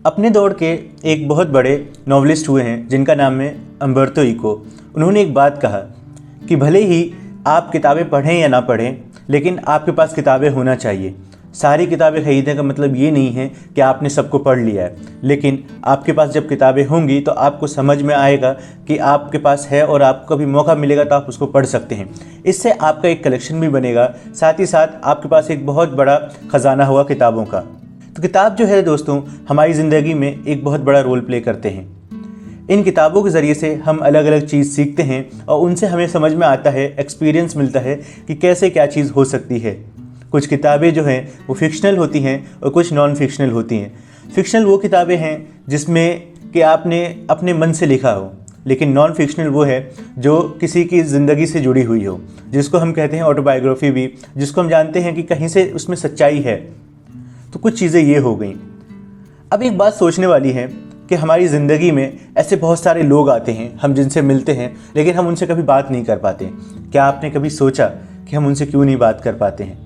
अपने दौर के एक बहुत बड़े नॉवलिस्ट हुए हैं जिनका नाम है अम्बर्तो इको। उन्होंने एक बात कहा कि भले ही आप किताबें पढ़ें या ना पढ़ें, लेकिन आपके पास किताबें होना चाहिए। सारी किताबें खरीदने का मतलब ये नहीं है कि आपने सबको पढ़ लिया है, लेकिन आपके पास जब किताबें होंगी तो आपको समझ में आएगा कि आपके पास है और आपको कभी मौका मिलेगा तो आप उसको पढ़ सकते हैं। इससे आपका एक कलेक्शन भी बनेगा, साथ ही साथ आपके पास एक बहुत बड़ा ख़जाना होगा किताबों का। तो किताब जो है दोस्तों, हमारी ज़िंदगी में एक बहुत बड़ा रोल प्ले करते हैं। इन किताबों के ज़रिए से हम अलग अलग चीज़ सीखते हैं और उनसे हमें समझ में आता है, एक्सपीरियंस मिलता है कि कैसे क्या चीज़ हो सकती है। कुछ किताबें जो हैं वो फिक्शनल होती हैं और कुछ नॉन फिक्शनल होती हैं। फिक्शनल वो किताबें हैं जिसमें कि आपने अपने मन से लिखा हो, लेकिन नॉन फिक्शनल वो है जो किसी की ज़िंदगी से जुड़ी हुई हो, जिसको हम कहते हैं ऑटोबायोग्राफी भी, जिसको हम जानते हैं कि कहीं से उसमें सच्चाई है। तो कुछ चीज़ें ये हो गई। अब एक बात सोचने वाली है कि हमारी ज़िंदगी में ऐसे बहुत सारे लोग आते हैं, हम जिनसे मिलते हैं, लेकिन हम उनसे कभी बात नहीं कर पाते। क्या आपने कभी सोचा कि हम उनसे क्यों नहीं बात कर पाते हैं?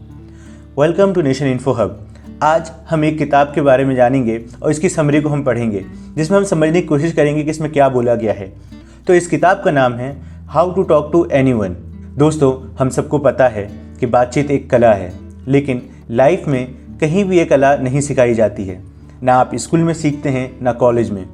Welcome to Nation Info Hub. आज हम एक किताब के बारे में जानेंगे और इसकी समरी को हम पढ़ेंगे, जिसमें हम समझने की कोशिश करेंगे कि इसमें क्या बोला गया है। तो इस किताब का नाम है how to talk to anyone. दोस्तों, हम सबको पता है कि बातचीत एक कला है, लेकिन लाइफ में कहीं भी ये कला नहीं सिखाई जाती है। ना आप स्कूल में सीखते हैं, ना कॉलेज में।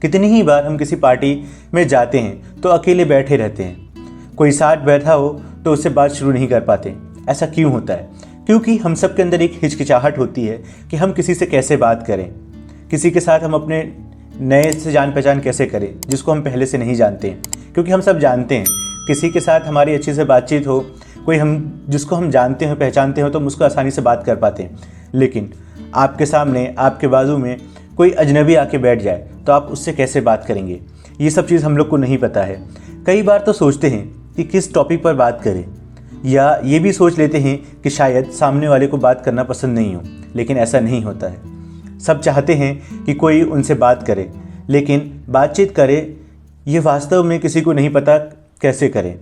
कितनी ही बार हम किसी पार्टी में जाते हैं तो अकेले बैठे रहते हैं, कोई साथ बैठा हो तो उससे बात शुरू नहीं कर पाते। ऐसा क्यों होता है? क्योंकि हम सब के अंदर एक हिचकिचाहट होती है कि हम किसी से कैसे बात करें, किसी के साथ हम अपने नए से जान पहचान कैसे करें जिसको हम पहले से नहीं जानते हैं। क्योंकि हम सब जानते हैं किसी के साथ हमारी अच्छी से बातचीत हो, कोई हम जिसको हम जानते हैं, पहचानते हो, तो हम उसको आसानी से बात कर पाते हैं। लेकिन आपके सामने, आपके बाजू में कोई अजनबी आके बैठ जाए तो आप उससे कैसे बात करेंगे? ये सब चीज़ हम लोग को नहीं पता है। कई बार तो सोचते हैं कि किस टॉपिक पर बात करें, या ये भी सोच लेते हैं कि शायद सामने वाले को बात करना पसंद नहीं हो, लेकिन ऐसा नहीं होता है। सब चाहते हैं कि कोई उनसे बात करे, लेकिन बातचीत करे ये वास्तव में किसी को नहीं पता कैसे करें।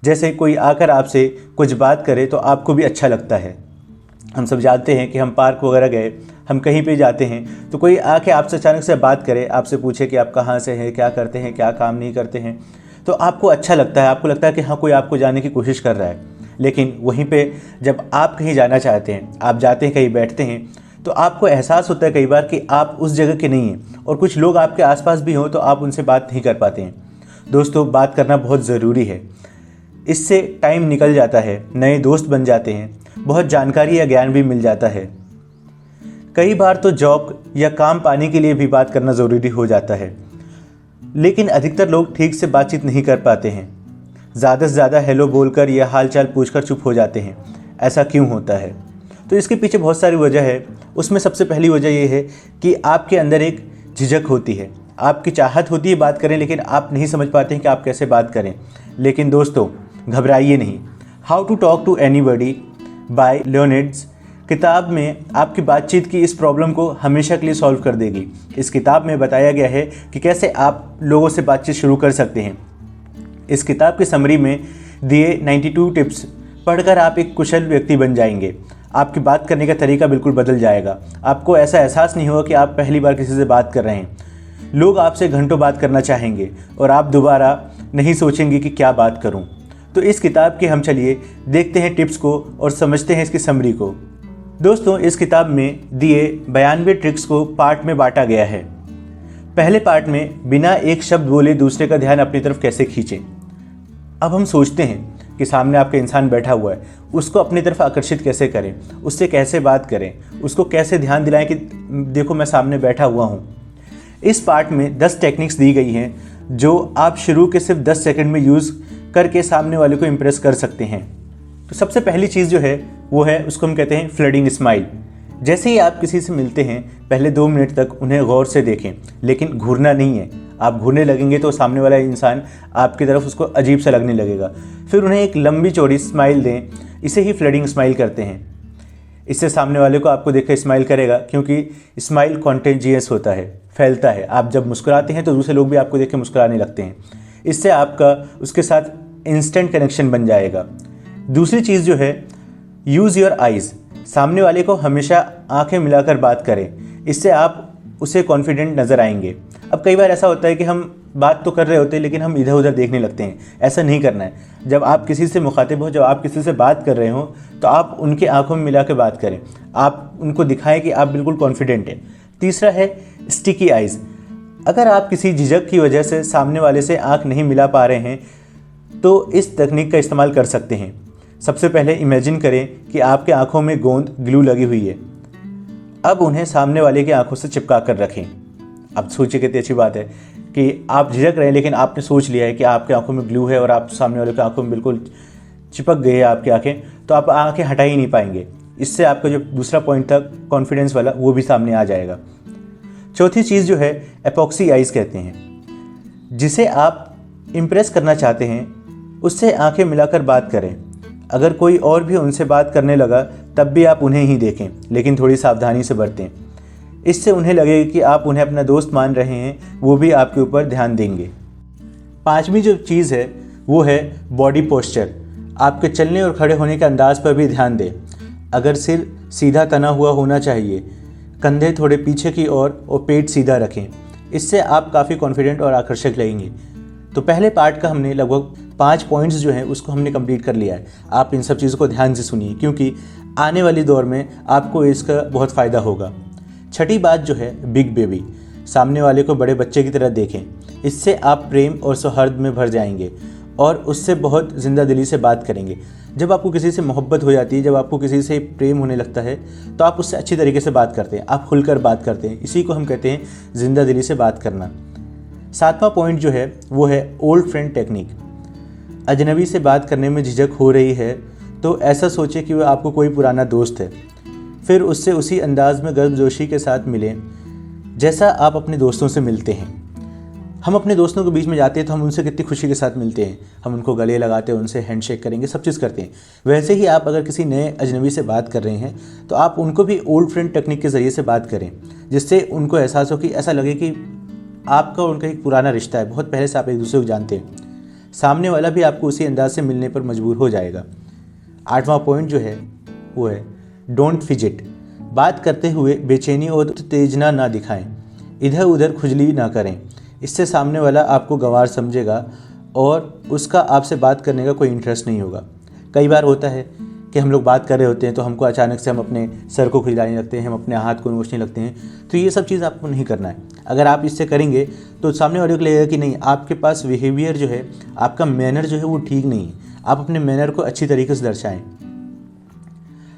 जैसे कोई आकर आपसे कुछ बात करे तो आपको भी अच्छा लगता है। हम सब जानते हैं कि हम पार्क वगैरह गए, हम कहीं पे जाते हैं तो कोई आके आपसे अचानक से बात करे, आपसे पूछे कि आप कहाँ से हैं, क्या करते हैं, क्या काम नहीं करते हैं, तो आपको अच्छा लगता है। आपको लगता है कि हाँ, कोई आपको जानने की कोशिश कर रहा है। लेकिन वहीं पे जब आप कहीं जाना चाहते हैं, आप जाते हैं, कहीं बैठते हैं, तो आपको एहसास होता है कई बार कि आप उस जगह के नहीं हैं और कुछ लोग आपके आसपास भी हों तो आप उनसे बात नहीं कर पाते हैं। दोस्तों, बात करना बहुत ज़रूरी है। इससे टाइम निकल जाता है, नए दोस्त बन जाते हैं, बहुत जानकारी या ज्ञान भी मिल जाता है। कई बार तो जॉब या काम पाने के लिए भी बात करना ज़रूरी हो जाता है, लेकिन अधिकतर लोग ठीक से बातचीत नहीं कर पाते हैं। ज़्यादा से ज़्यादा हेलो बोलकर या हाल चाल पूछकर चुप हो जाते हैं। ऐसा क्यों होता है? तो इसके पीछे बहुत सारी वजह है। उसमें सबसे पहली वजह ये है कि आपके अंदर एक झिझक होती है। आपकी चाहत होती है बात करें, लेकिन आप नहीं समझ पाते हैं कि आप कैसे बात करें। लेकिन दोस्तों, घबराइए नहीं। How to talk to anybody by Leonid's किताब में आपकी बातचीत की इस प्रॉब्लम को हमेशा के लिए सॉल्व कर देगी। इस किताब में बताया गया है कि कैसे आप लोगों से बातचीत शुरू कर सकते हैं। इस किताब की समरी में दिए 92 टिप्स पढ़कर आप एक कुशल व्यक्ति बन जाएंगे। आपकी बात करने का तरीका बिल्कुल बदल जाएगा। आपको ऐसा एहसास नहीं होगा कि आप पहली बार किसी से बात कर रहे हैं। लोग आपसे घंटों बात करना चाहेंगे और आप दोबारा नहीं सोचेंगे कि क्या बात करूं। तो इस किताब के हम चलिए देखते हैं टिप्स को और समझते हैं इसकी समरी को। दोस्तों, इस किताब में दिए 92 ट्रिक्स को पार्ट में बांटा गया है। पहले पार्ट में बिना एक शब्द बोले दूसरे का ध्यान अपनी तरफ कैसे खींचें। अब हम सोचते हैं कि सामने आपका इंसान बैठा हुआ है, उसको अपनी तरफ आकर्षित कैसे करें, उससे कैसे बात करें, उसको कैसे ध्यान दिलाएं कि देखो मैं सामने बैठा हुआ हूँ। इस पार्ट में 10 टेक्निक्स दी गई हैं जो आप शुरू के सिर्फ 10 सेकंड में यूज़ करके सामने वाले को इम्प्रेस कर सकते हैं। तो सबसे पहली चीज़ जो है वो है, उसको हम कहते हैं फ्लडिंग स्माइल। जैसे ही आप किसी से मिलते हैं, पहले 2 मिनट तक उन्हें गौर से देखें, लेकिन घूरना नहीं है। आप घूरने लगेंगे तो सामने वाला इंसान आपकी तरफ उसको अजीब सा लगने लगेगा। फिर उन्हें एक लंबी चौड़ी स्माइल दें। इसे ही फ्लडिंग स्माइल करते हैं। इससे सामने वाले को आपको देखकर स्माइल करेगा, क्योंकि स्माइल कॉन्टेजियस होता है, फैलता है। आप जब मुस्कुराते हैं तो दूसरे लोग भी आपको देख के मुस्कुराने लगते हैं। इससे आपका उसके साथ इंस्टेंट कनेक्शन बन जाएगा। दूसरी चीज़ जो है, यूज़ योर आइज़। सामने वाले को हमेशा आंखें मिलाकर बात करें। इससे आप उसे कॉन्फिडेंट नज़र आएंगे। अब कई बार ऐसा होता है कि हम बात तो कर रहे होते हैं लेकिन हम इधर उधर देखने लगते हैं। ऐसा नहीं करना है। जब आप किसी से मुखातिब हो, जब आप किसी से बात कर रहे हो, तो आप उनके आंखों में मिला के बात करें। आप उनको दिखाएं कि आप बिल्कुल कॉन्फिडेंट हैं। तीसरा है स्टिकी आइज़। अगर आप किसी झिझक की वजह से सामने वाले से आंख नहीं मिला पा रहे हैं तो इस तकनीक का इस्तेमाल कर सकते हैं। सबसे पहले इमेजिन करें कि आपके आंखों में गोंद ग्लू लगी हुई है। अब उन्हें सामने वाले की आंखों से चिपका कर रखें। अब सोचिए कितनी अच्छी बात है कि आप झिझक रहे हैं लेकिन आपने सोच लिया है कि आपकी आंखों में ग्लू है और आप सामने वाले की आंखों में बिल्कुल चिपक गई है आपकी आंखें, तो आप आंखें हटा ही नहीं पाएंगे। इससे आपका जो दूसरा पॉइंट था कॉन्फिडेंस वाला, वो भी सामने आ जाएगा। चौथी चीज़ जो है एपॉक्सी आइज़ कहते हैं। जिसे आप इम्प्रेस करना चाहते हैं उससे आंखें मिलाकर बात करें। अगर कोई और भी उनसे बात करने लगा तब भी आप उन्हें ही देखें, लेकिन थोड़ी सावधानी से बरतें। इससे उन्हें लगेगा कि आप उन्हें अपना दोस्त मान रहे हैं, वो भी आपके ऊपर ध्यान देंगे। पांचवी जो चीज़ है वो है बॉडी पोस्चर। आपके चलने और खड़े होने के अंदाज पर भी ध्यान दें। अगर सिर सीधा तना हुआ होना चाहिए, कंधे थोड़े पीछे की ओर और पेट सीधा रखें। इससे आप काफ़ी कॉन्फिडेंट और आकर्षक लगेंगे। तो पहले पार्ट का हमने लगभग 5 पॉइंट्स जो हैं उसको हमने कंप्लीट कर लिया है। आप इन सब चीज़ों को ध्यान से सुनिए क्योंकि आने वाली दौर में आपको इसका बहुत फ़ायदा होगा। छठी बात जो है बिग बेबी। सामने वाले को बड़े बच्चे की तरह देखें। इससे आप प्रेम और सौहार्द में भर जाएंगे और उससे बहुत ज़िंदा दिली से बात करेंगे। जब आपको किसी से मोहब्बत हो जाती है, जब आपको किसी से प्रेम होने लगता है, तो आप उससे अच्छी तरीके से बात करते हैं, आप खुलकर बात करते हैं। इसी को हम कहते हैं ज़िंदा दिली से बात करना। सातवां पॉइंट जो है वो है ओल्ड फ्रेंड टेक्निक। अजनबी से बात करने में झिझक हो रही है तो ऐसा सोचें कि वह आपको कोई पुराना दोस्त है। फिर उससे उसी अंदाज में गर्मजोशी के साथ मिलें जैसा आप अपने दोस्तों से मिलते हैं। हम अपने दोस्तों के बीच में जाते हैं तो हम उनसे कितनी खुशी के साथ मिलते हैं। हम उनको गले लगाते हैं, उनसे हैंडशेक करेंगे, सब चीज़ करते हैं। वैसे ही आप अगर किसी नए अजनबी से बात कर रहे हैं तो आप उनको भी ओल्ड फ्रेंड टेक्निक के ज़रिए से बात करें, जिससे उनको एहसास हो कि ऐसा लगे कि आपका उनका एक पुराना रिश्ता है, बहुत पहले से आप एक दूसरे को जानते हैं। सामने वाला भी आपको उसी अंदाज से मिलने पर मजबूर हो जाएगा। आठवां पॉइंट जो है वो है डोंट फिजिट। बात करते हुए बेचैनी और उत्तेजना ना दिखाएं, इधर उधर खुजली ना करें। इससे सामने वाला आपको गंवार समझेगा और उसका आपसे बात करने का कोई इंटरेस्ट नहीं होगा। कई बार होता है कि हम लोग बात कर रहे होते हैं तो हमको अचानक से हम अपने सर को खुजलाने लगते हैं, हम अपने हाथ को नोचने लगते हैं। तो ये सब चीज़ आपको नहीं करना है। अगर आप इससे करेंगे तो सामने वाले को लगेगा कि नहीं, आपके पास बिहेवियर जो है, आपका मैनर जो है वो ठीक नहीं है। आप अपने मैनर को अच्छी तरीके से दर्शाएं।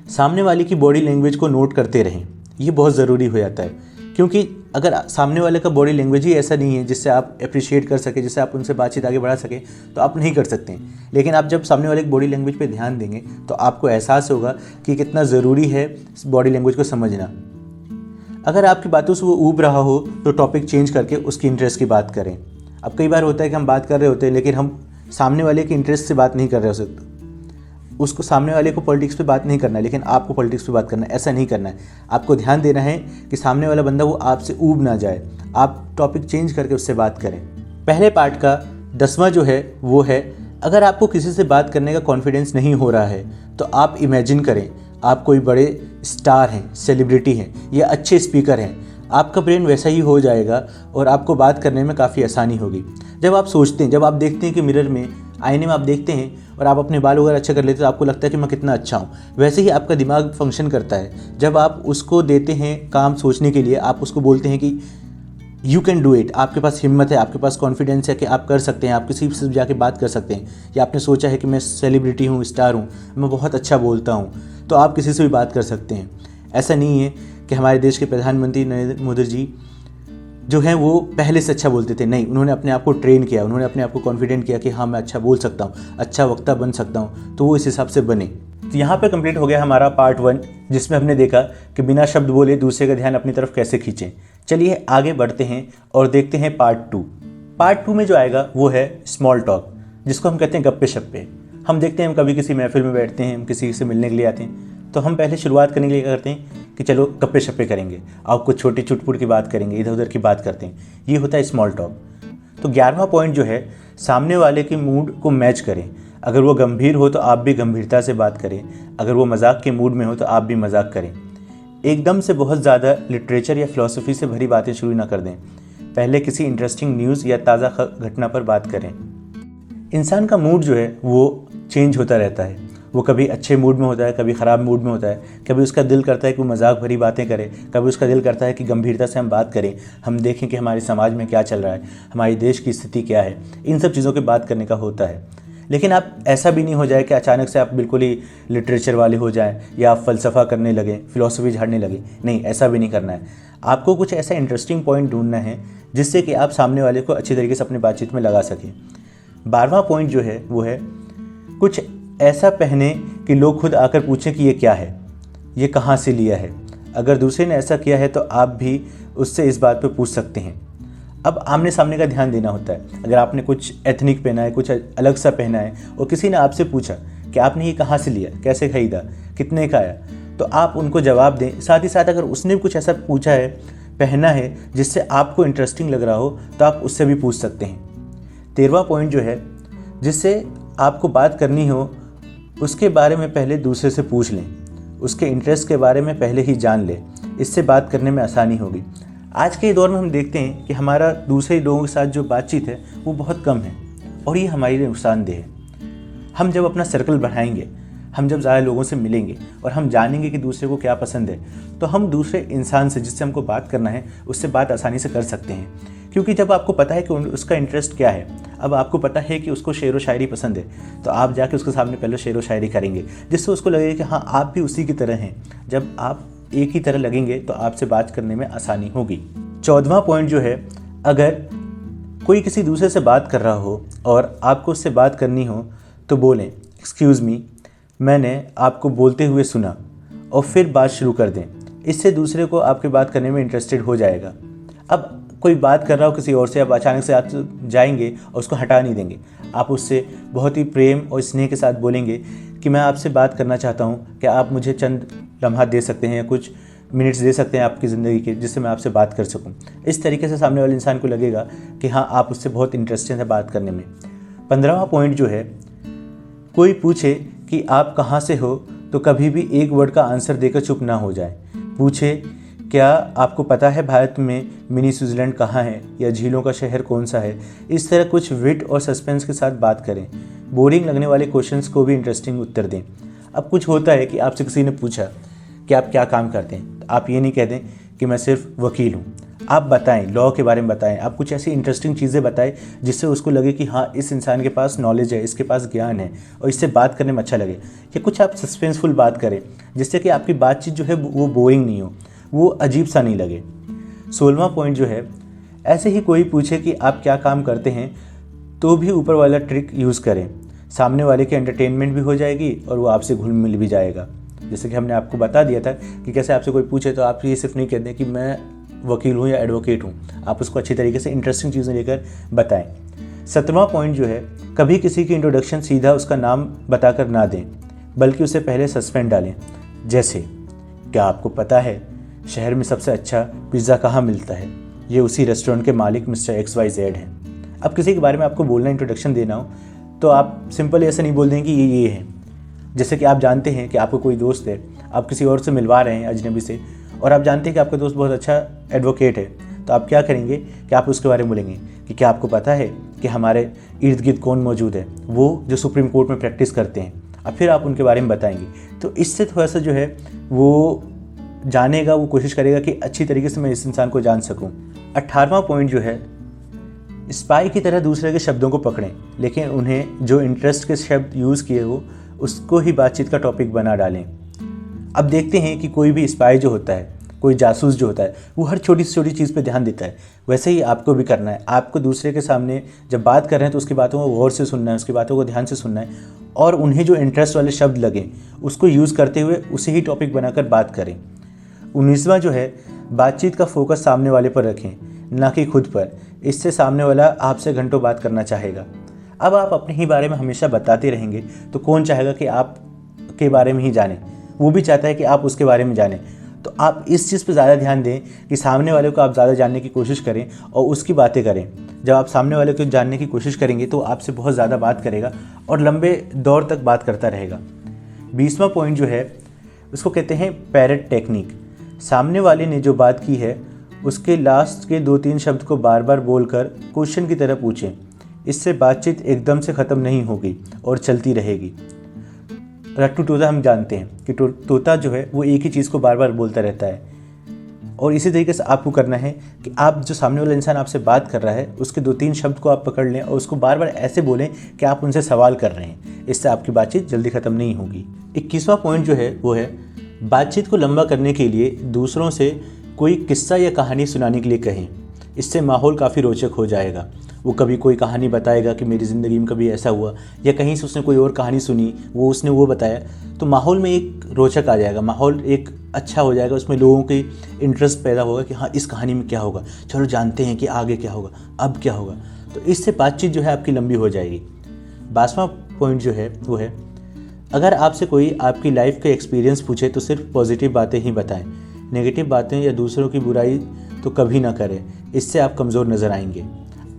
सामने वाले की बॉडी लैंग्वेज को नोट करते रहें, ये बहुत ज़रूरी हो जाता है। क्योंकि अगर सामने वाले का बॉडी लैंग्वेज ही ऐसा नहीं है जिससे आप अप्रिशिएट कर सके, जिससे आप उनसे बातचीत आगे बढ़ा सकें, तो आप नहीं कर सकते हैं। लेकिन आप जब सामने वाले की बॉडी लैंग्वेज पे ध्यान देंगे तो आपको एहसास होगा कि कितना ज़रूरी है बॉडी लैंग्वेज को समझना। अगर आपकी बातों से वो ऊब रहा हो तो टॉपिक चेंज करके उसकी इंटरेस्ट की बात करें। अब कई बार होता है कि हम बात कर रहे होते हैं लेकिन हम सामने वाले के इंटरेस्ट से बात नहीं कर रहे हो सकते। उसको सामने वाले को पॉलिटिक्स पे बात नहीं करना है, लेकिन आपको पॉलिटिक्स पे बात करना है। ऐसा नहीं करना है। आपको ध्यान देना है कि सामने वाला बंदा वो आपसे ऊब ना जाए। आप टॉपिक चेंज करके उससे बात करें। पहले पार्ट का 10वां जो है वो है, अगर आपको किसी से बात करने का कॉन्फिडेंस नहीं हो रहा है तो आप इमेजिन करें आप कोई बड़े स्टार हैं, सेलिब्रिटी हैं या अच्छे स्पीकर हैं। आपका ब्रेन वैसा ही हो जाएगा और आपको बात करने में काफ़ी आसानी होगी। जब आप सोचते हैं, जब आप देखते हैं कि मिरर में, आईने में आप देखते हैं और आप अपने बाल वगैरह अच्छा कर लेते हैं तो आपको लगता है कि मैं कितना अच्छा हूँ। वैसे ही आपका दिमाग फंक्शन करता है। जब आप उसको देते हैं काम सोचने के लिए, आप उसको बोलते हैं कि यू कैन डू इट, आपके पास हिम्मत है, आपके पास कॉन्फिडेंस है कि आप कर सकते हैं, आप किसी से जाके बात कर सकते हैं। या आपने सोचा है कि मैं सेलिब्रिटी हूँ, स्टार हूँ, मैं बहुत अच्छा बोलता हूँ, तो आप किसी से भी बात कर सकते हैं। ऐसा नहीं है कि हमारे देश के प्रधानमंत्री नरेंद्र मोदी जी जो हैं वो पहले से अच्छा बोलते थे। नहीं, उन्होंने अपने आप को ट्रेन किया, उन्होंने अपने आप को कॉन्फिडेंट किया कि हाँ मैं अच्छा बोल सकता हूँ, अच्छा वक्ता बन सकता हूँ, तो वो इस हिसाब से बने। तो यहाँ पे कंप्लीट हो गया हमारा पार्ट 1, जिसमें हमने देखा कि बिना शब्द बोले दूसरे का ध्यान अपनी तरफ कैसे खींचें। चलिए आगे बढ़ते हैं और देखते हैं पार्ट 2। पार्ट 2 में जो आएगा वो है स्मॉल टॉक, जिसको हम कहते हैं गप्पे शप्पे। हम देखते हैं हम कभी किसी महफिल में बैठते हैं, हम किसी से मिलने के लिए आते हैं, तो हम पहले शुरुआत करने के लिए क्या करते हैं कि चलो गप्पे शप्पे करेंगे और कुछ छोटी चुटपुट की बात करेंगे, इधर उधर की बात करते हैं। ये होता है स्मॉल टॉक। तो 11वां पॉइंट जो है, सामने वाले के मूड को मैच करें। अगर वो गंभीर हो तो आप भी गंभीरता से बात करें, अगर वो मजाक के मूड में हो तो आप भी मजाक करें। एकदम से बहुत ज़्यादा लिटरेचर या फिलॉसफी से भरी बातें शुरू ना कर दें। पहले किसी इंटरेस्टिंग न्यूज़ या ताज़ा घटना पर बात करें। इंसान का मूड जो है वो चेंज होता रहता है। वो कभी अच्छे मूड में होता है, कभी ख़राब मूड में होता है। कभी उसका दिल करता है कि वो मजाक भरी बातें करे, कभी उसका दिल करता है कि गंभीरता से हम बात करें, हम देखें कि हमारे समाज में क्या चल रहा है, हमारे देश की स्थिति क्या है। इन सब चीज़ों की बात करने का होता है। लेकिन आप ऐसा भी नहीं हो जाए कि अचानक से आप बिल्कुल ही लिटरेचर वाले हो जाएं या आप फ़लसफ़ा करने लगें, फ़िलॉसफी झाड़ने लगें। नहीं, ऐसा भी नहीं करना है। आपको कुछ ऐसा इंटरेस्टिंग पॉइंट ढूंढना है जिससे कि आप सामने वाले को अच्छी तरीके से अपनी बातचीत में लगा सकें। 12वां पॉइंट जो है वो है कुछ ऐसा पहने कि लोग खुद आकर पूछें कि ये क्या है, ये कहाँ से लिया है। अगर दूसरे ने ऐसा किया है तो आप भी उससे इस बात पे पूछ सकते हैं। अब आमने सामने का ध्यान देना होता है। अगर आपने कुछ एथनिक पहना है, कुछ अलग सा पहना है और किसी ने आपसे पूछा कि आपने ये कहाँ से लिया, कैसे ख़रीदा, कितने का आया, तो आप उनको जवाब दें। साथ ही साथ अगर उसने भी कुछ ऐसा पूछा है, पहना है जिससे आपको इंटरेस्टिंग लग रहा हो, तो आप उससे भी पूछ सकते हैं। 13वां पॉइंट जो है, जिससे आपको बात करनी हो उसके बारे में पहले दूसरे से पूछ लें, उसके इंटरेस्ट के बारे में पहले ही जान लें। इससे बात करने में आसानी होगी। आज के दौर में हम देखते हैं कि हमारा दूसरे लोगों के साथ जो बातचीत है वो बहुत कम है और ये हमारे लिए नुकसानदेह है। हम जब अपना सर्कल बढ़ाएंगे, हम जब ज़्यादा लोगों से मिलेंगे और हम जानेंगे कि दूसरे को क्या पसंद है, तो हम दूसरे इंसान से जिससे हमको बात करना है उससे बात आसानी से कर सकते हैं। क्योंकि जब आपको पता है कि उसका इंटरेस्ट क्या है, अब आपको पता है कि उसको शेर व शायरी पसंद है, तो आप जाके उसके सामने पहले शेर व शायरी करेंगे, जिससे उसको लगेगा कि हाँ, आप भी उसी की तरह हैं। जब आप एक ही तरह लगेंगे तो आपसे बात करने में आसानी होगी। 14वां पॉइंट जो है, अगर कोई किसी दूसरे से बात कर रहा हो और आपको उससे बात करनी हो तो बोलें, एक्सक्यूज़ मी, मैंने आपको बोलते हुए सुना, और फिर बात शुरू कर दें। इससे दूसरे को आपकी बात करने में इंटरेस्टेड हो जाएगा। अब कोई बात कर रहा हो किसी और से, आप अचानक से आप जाएंगे और उसको हटा नहीं देंगे। आप उससे बहुत ही प्रेम और स्नेह के साथ बोलेंगे कि मैं आपसे बात करना चाहता हूँ, क्या आप मुझे चंद लम्हा दे सकते हैं या कुछ मिनट्स दे सकते हैं आपकी ज़िंदगी के, जिससे मैं आपसे बात कर सकूँ। इस तरीके से सामने वाले इंसान को लगेगा कि हाँ, आप उससे बहुत इंटरेस्टेड हैं बात करने में। 15वां पॉइंट जो है, कोई पूछे कि आप कहाँ से हो तो कभी भी एक वर्ड का आंसर देकर चुप ना हो जाए। पूछे, क्या आपको पता है भारत में मिनी स्विट्ज़रलैंड कहाँ है, या झीलों का शहर कौन सा है। इस तरह कुछ विट और सस्पेंस के साथ बात करें। बोरिंग लगने वाले क्वेश्चंस को भी इंटरेस्टिंग उत्तर दें। अब कुछ होता है कि आपसे किसी ने पूछा कि आप क्या काम करते हैं, तो आप ये नहीं कह दें कि मैं सिर्फ वकील हूँ। आप बताएं, लॉ के बारे में बताएं। आप कुछ ऐसी इंटरेस्टिंग चीज़ें बताएं जिससे उसको लगे कि हाँ, इस इंसान के पास नॉलेज है, इसके पास ज्ञान है और इससे बात करने में अच्छा लगे। या कुछ आप सस्पेंसफुल बात करें जिससे कि आपकी बातचीत जो है वो बोरिंग नहीं हो, वो अजीब सा नहीं लगे। 16वां पॉइंट जो है, ऐसे ही कोई पूछे कि आप क्या काम करते हैं तो भी ऊपर वाला ट्रिक यूज़ करें। सामने वाले की एंटरटेनमेंट भी हो जाएगी और वो आपसे घुल मिल भी जाएगा। जैसे कि हमने आपको बता दिया था कि कैसे आपसे कोई पूछे तो आप ये सिर्फ नहीं कहते कि मैं वकील हूँ या एडवोकेट हूँ। आप उसको अच्छी तरीके से इंटरेस्टिंग चीज़ें लेकर बताएं। 17वां पॉइंट जो है, कभी किसी की इंट्रोडक्शन सीधा उसका नाम बताकर ना दें, बल्कि उसे पहले सस्पेंस डालें। जैसे, क्या आपको पता है शहर में सबसे अच्छा पिज़्ज़ा कहाँ मिलता है? ये उसी रेस्टोरेंट के मालिक मिस्टर XYZ हैं। अब किसी के बारे में आपको बोलना, इंट्रोडक्शन देना हो तो आप सिंपल ऐसे नहीं बोल दें कि ये है। जैसे कि आप जानते हैं कि आपको कोई दोस्त है, आप किसी और से मिलवा रहे हैं अजनबी से, और आप जानते हैं कि आपका दोस्त बहुत अच्छा एडवोकेट है, तो आप क्या करेंगे कि आप उसके बारे में बोलेंगे कि क्या आपको पता है कि हमारे इर्द गिर्द कौन मौजूद है, वो जो सुप्रीम कोर्ट में प्रैक्टिस करते हैं। अब फिर आप उनके बारे में बताएंगे। तो इससे थोड़ा सा जो है वो जानेगा, वो कोशिश करेगा कि अच्छी तरीके से मैं इस इंसान को जान सकूं। 18वां पॉइंट जो है, स्पाई की तरह दूसरे के शब्दों को पकड़ें, लेकिन उन्हें जो इंटरेस्ट के शब्द यूज़ किए हो उसको ही बातचीत का टॉपिक बना डालें। अब देखते हैं कि कोई भी स्पाई जो होता है, कोई जासूस जो होता है, वो हर छोटी से छोटी चीज़ पे ध्यान देता है। वैसे ही आपको भी करना है। आपको दूसरे के सामने जब बात कर रहे हैं तो उसकी बातों को गौर से सुनना है, उसकी बातों को ध्यान से सुनना है, और उन्हें जो इंटरेस्ट वाले शब्द लगें उसको यूज़ करते हुए उसे ही टॉपिक बनाकर बात करें। 19वां जो है, बातचीत का फोकस सामने वाले पर रखें, ना कि खुद पर। इससे सामने वाला आपसे घंटों बात करना चाहेगा। अब आप अपने ही बारे में हमेशा बताते रहेंगे तो कौन चाहेगा कि आप के बारे में ही जाने। वो भी चाहता है कि आप उसके बारे में जानें। तो आप इस चीज़ पर ज़्यादा ध्यान दें कि सामने वाले को आप ज़्यादा जानने की कोशिश करें और उसकी बातें करें। जब आप सामने वाले को जानने की कोशिश करेंगे तो आपसे बहुत ज़्यादा बात करेगा और लंबे दौर तक बात करता रहेगा। 20वां पॉइंट जो है, उसको कहते हैं पैरेट टेक्निक। सामने वाले ने जो बात की है उसके लास्ट के 2-3 शब्द को बार बार बोलकर क्वेश्चन की तरह पूछें। इससे बातचीत एकदम से ख़त्म नहीं होगी और चलती रहेगी। रट्टू तोता हम जानते हैं कि तोता जो है वो एक ही चीज़ को बार बार बोलता रहता है, और इसी तरीके से आपको करना है कि आप जो सामने वाला इंसान आपसे बात कर रहा है उसके 2-3 शब्द को आप पकड़ लें और उसको बार बार ऐसे बोलें कि आप उनसे सवाल कर रहे हैं। इससे आपकी बातचीत जल्दी ख़त्म नहीं होगी। 21वां पॉइंट जो है वो है बातचीत को लंबा करने के लिए दूसरों से कोई किस्सा या कहानी सुनाने के लिए कहें। इससे माहौल काफ़ी रोचक हो जाएगा। वो कभी कोई कहानी बताएगा कि मेरी ज़िंदगी में कभी ऐसा हुआ, या कहीं से उसने कोई और कहानी सुनी, उसने वो बताया, तो माहौल में एक रोचक आ जाएगा, माहौल एक अच्छा हो जाएगा। उसमें लोगों की इंटरेस्ट पैदा होगा कि हाँ इस कहानी में क्या होगा, चलो जानते हैं कि आगे क्या होगा, अब क्या होगा। तो इससे बातचीत जो है आपकी लंबी हो जाएगी। 22वां पॉइंट जो है वो है अगर आपसे कोई आपकी लाइफ के एक्सपीरियंस पूछे तो सिर्फ पॉजिटिव बातें ही बताएं। नेगेटिव बातें या दूसरों की बुराई तो कभी ना करें, इससे आप कमज़ोर नज़र आएंगे।